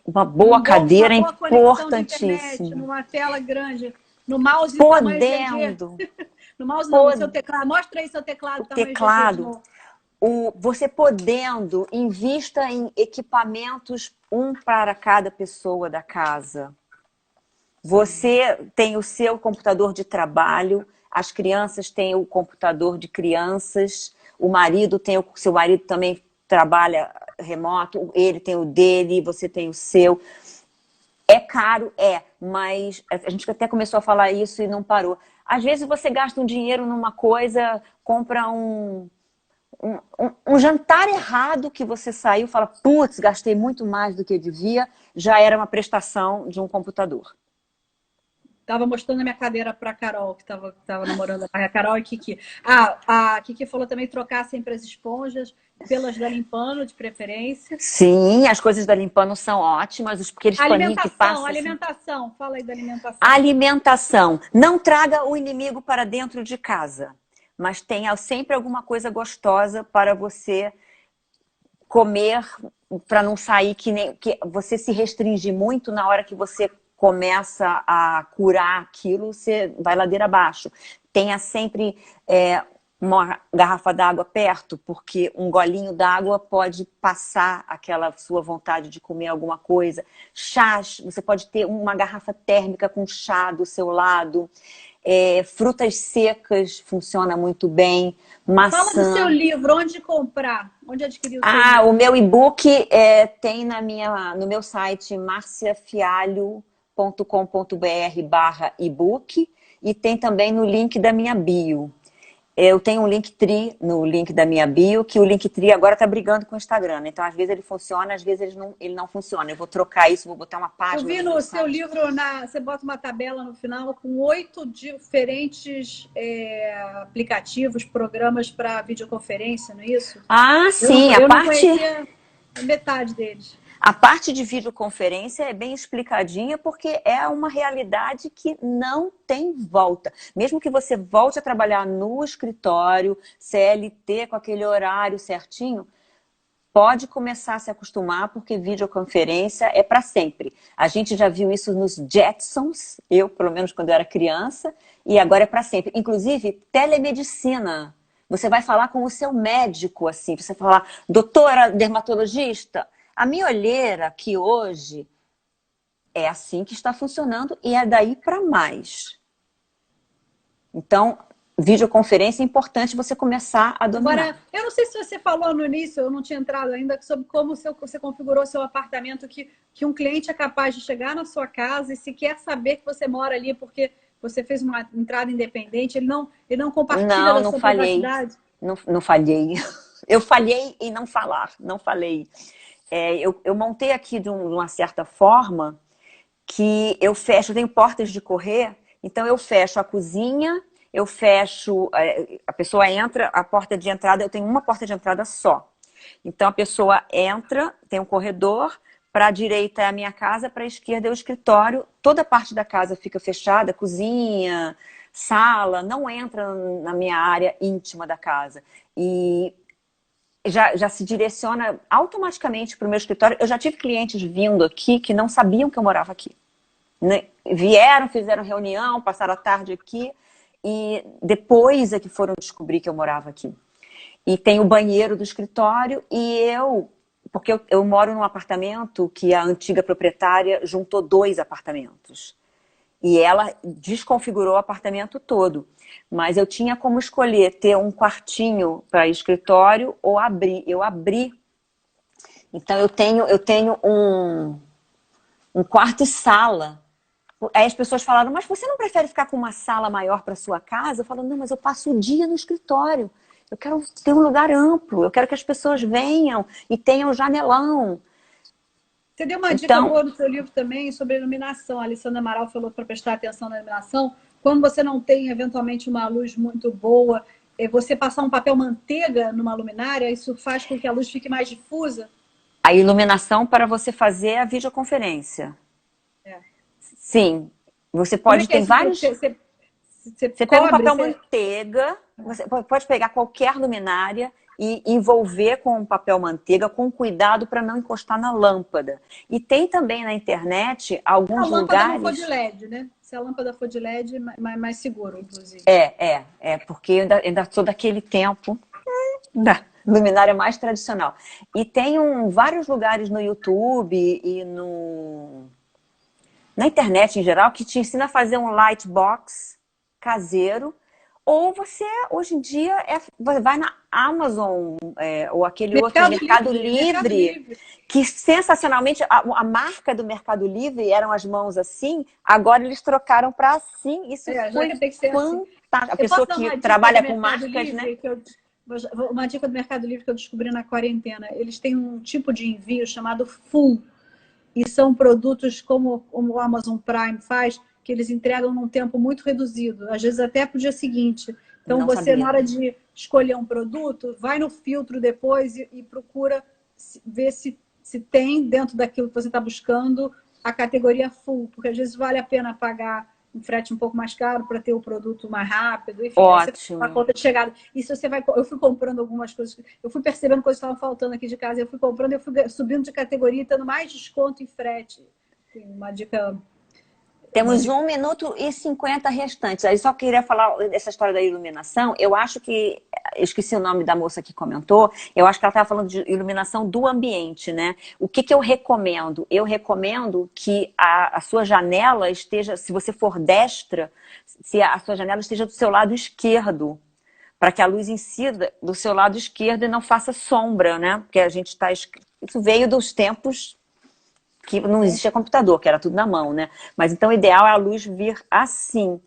Uma boa uma cadeira é boa conexão de internet, importantíssimo. numa tela grande, no mouse tamanho GG. Podendo, No mouse não, no seu pod... teclado. Mostra aí seu teclado o tamanho GG de teclado, novo. você podendo, invista em equipamentos, um para cada pessoa da casa. Você tem o seu computador de trabalho, as crianças têm o computador de crianças, o marido tem seu marido também trabalha remoto, ele tem o dele, você tem o seu. É caro, mas a gente até começou a falar isso e não parou. Às vezes você gasta um dinheiro numa coisa, compra um jantar errado que você saiu, fala, putz, gastei muito mais do que eu devia, já era uma prestação de um computador. Tava mostrando a minha cadeira para a Carol, que tava namorando a Carol e Kiki. A Kiki falou também trocar sempre as esponjas pelas da Limpano, de preferência. Sim, as coisas da Limpano são ótimas, aqueles paninhos que passam. Alimentação. Fala aí da alimentação. Alimentação. Não traga o inimigo para dentro de casa, mas tenha sempre alguma coisa gostosa para você comer, para não sair que você se restringe muito na hora que você começa a curar aquilo, você vai ladeira abaixo. Tenha sempre uma garrafa d'água perto, porque um golinho d'água pode passar aquela sua vontade de comer alguma coisa. Chás, você pode ter uma garrafa térmica com chá do seu lado. Frutas secas funciona muito bem. Maçã. Fala do seu livro, onde comprar? Onde adquirir o seu livro? O meu e-book tem no meu site marciafialho.com.br/ebook e tem também no link da minha bio. Eu tenho um Linktree no link da minha bio, que o Linktree agora está brigando com o Instagram. Então, às vezes ele funciona, às vezes ele não funciona. Eu vou trocar isso, vou botar uma página. Eu vi no seu livro, você bota uma tabela no final com 8 diferentes aplicativos, programas para videoconferência, não é isso? Sim, eu não conhecia metade deles. A parte de videoconferência é bem explicadinha porque é uma realidade que não tem volta. Mesmo que você volte a trabalhar no escritório, CLT, com aquele horário certinho, pode começar a se acostumar porque videoconferência é para sempre. A gente já viu isso nos Jetsons, eu pelo menos quando eu era criança, e agora é para sempre. Inclusive, telemedicina. Você vai falar com o seu médico, assim, você falar, doutora dermatologista, a minha olheira aqui hoje é assim que está funcionando e é daí para mais. Então, videoconferência é importante você começar a dominar. Agora, eu não sei se você falou no início, eu não tinha entrado ainda, sobre como você configurou seu apartamento, que um cliente é capaz de chegar na sua casa e se quer saber que você mora ali porque você fez uma entrada independente, ele não compartilha da Não sua falhei. privacidade. Não falhei. Eu falhei em não falar, não falei. Eu montei aqui de uma certa forma que eu fecho, eu tenho portas de correr, então eu fecho a cozinha, eu fecho, a pessoa entra, a porta de entrada, eu tenho uma porta de entrada só. Então a pessoa entra, tem um corredor, para a direita é a minha casa, para a esquerda é o escritório, toda a parte da casa fica fechada, cozinha, sala, não entra na minha área íntima da casa. E já se direciona automaticamente para o meu escritório. Eu já tive clientes vindo aqui que não sabiam que eu morava aqui. Vieram, fizeram reunião, passaram a tarde aqui e depois é que foram descobrir que eu morava aqui. E tem o banheiro do escritório e porque eu moro num apartamento que a antiga proprietária juntou 2 apartamentos. E ela desconfigurou o apartamento todo. Mas eu tinha como escolher ter um quartinho para escritório ou abrir. Eu abri. Então eu tenho um quarto e sala. Aí as pessoas falaram, mas você não prefere ficar com uma sala maior para sua casa? Eu falo, não, mas eu passo o dia no escritório. Eu quero ter um lugar amplo, eu quero que as pessoas venham e tenham um janelão. Você deu uma dica boa no seu livro também sobre iluminação. A Alessandra Amaral falou para prestar atenção na iluminação. Quando você não tem, eventualmente, uma luz muito boa, você passar um papel manteiga numa luminária, isso faz com que a luz fique mais difusa? A iluminação para você fazer a videoconferência. Sim, você pode ter vários... Você pega um papel manteiga, você pode pegar qualquer luminária e envolver com um papel manteiga com cuidado para não encostar na lâmpada. E tem também na internet alguns lugares... Se a lâmpada não for de LED, né? Se a lâmpada for de LED, mais seguro, inclusive. Porque eu ainda sou daquele tempo da luminária mais tradicional. E tem vários lugares no YouTube e na internet em geral que te ensina a fazer um light box caseiro, ou você, hoje em dia, vai na Amazon, ou aquele outro Mercado Livre, que sensacionalmente, a marca do Mercado Livre eram as mãos assim, agora eles trocaram para assim, isso foi fantástico. A pessoa que trabalha com marcas, né? Uma dica do Mercado Livre que eu descobri na quarentena, eles têm um tipo de envio chamado full, e são produtos como o Amazon Prime faz, que eles entregam num tempo muito reduzido, às vezes até para o dia seguinte. Então Não você, sabia. Na hora de escolher um produto, vai no filtro depois e procura ver se tem dentro daquilo que você está buscando a categoria full, porque às vezes vale a pena pagar um frete um pouco mais caro para ter o produto mais rápido, enfim, ótimo. A conta de chegada. E se você vai, eu fui comprando algumas coisas, eu fui percebendo coisas que estavam faltando aqui de casa, eu fui comprando, eu fui subindo de categoria, tendo mais desconto em frete. Uma dica. Temos 1 minuto e 50 restantes. Aí só queria falar dessa história da iluminação. Eu acho que... Eu esqueci o nome da moça que comentou. Eu acho que ela estava falando de iluminação do ambiente, né? O que eu recomendo? Eu recomendo que a sua janela esteja... Se você for destra, se a sua janela esteja do seu lado esquerdo. Para que a luz incida do seu lado esquerdo e não faça sombra, né? Porque a gente está... Isso veio dos tempos... que não existia computador, que era tudo na mão, né? Mas então o ideal é a luz vir assim.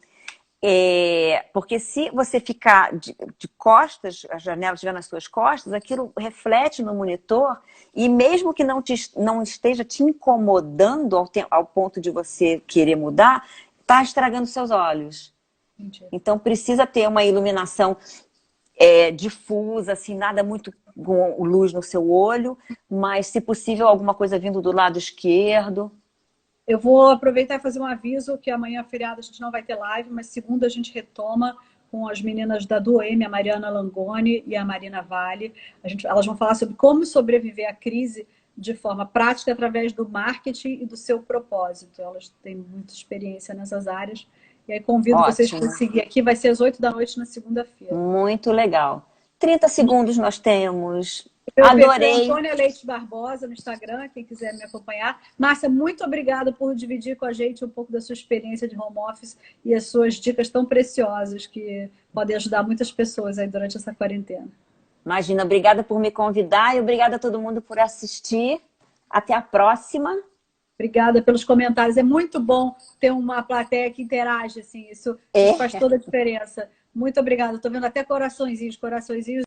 Porque se você ficar de costas, a janela estiver nas suas costas, aquilo reflete no monitor e mesmo que não esteja te incomodando ao ponto de você querer mudar, está estragando seus olhos. Então precisa ter uma iluminação difusa, assim, nada muito com luz no seu olho, mas se possível alguma coisa vindo do lado esquerdo. Eu vou aproveitar e fazer um aviso que amanhã, feriado, a gente não vai ter live, mas segunda a gente retoma com as meninas da Dueme, a Mariana Langoni e a Marina Vale. Elas vão falar sobre como sobreviver à crise de forma prática através do marketing e do seu propósito. Elas têm muita experiência nessas áreas. E aí convido vocês para Ótimo, seguir aqui. Vai ser às 8 da noite na segunda-feira. muito legal. 30 segundos nós temos. Meu perfil é Adorei. Antônia Leite Barbosa no Instagram, quem quiser me acompanhar. Márcia, muito obrigada por dividir com a gente um pouco da sua experiência de home office e as suas dicas tão preciosas que podem ajudar muitas pessoas aí durante essa quarentena. Imagina, obrigada por me convidar e obrigada a todo mundo por assistir. Até a próxima. Obrigada pelos comentários. É muito bom ter uma plateia que interage, assim, isso faz toda a diferença. Muito obrigada. Estou vendo até coraçõezinhos, coraçõezinhos.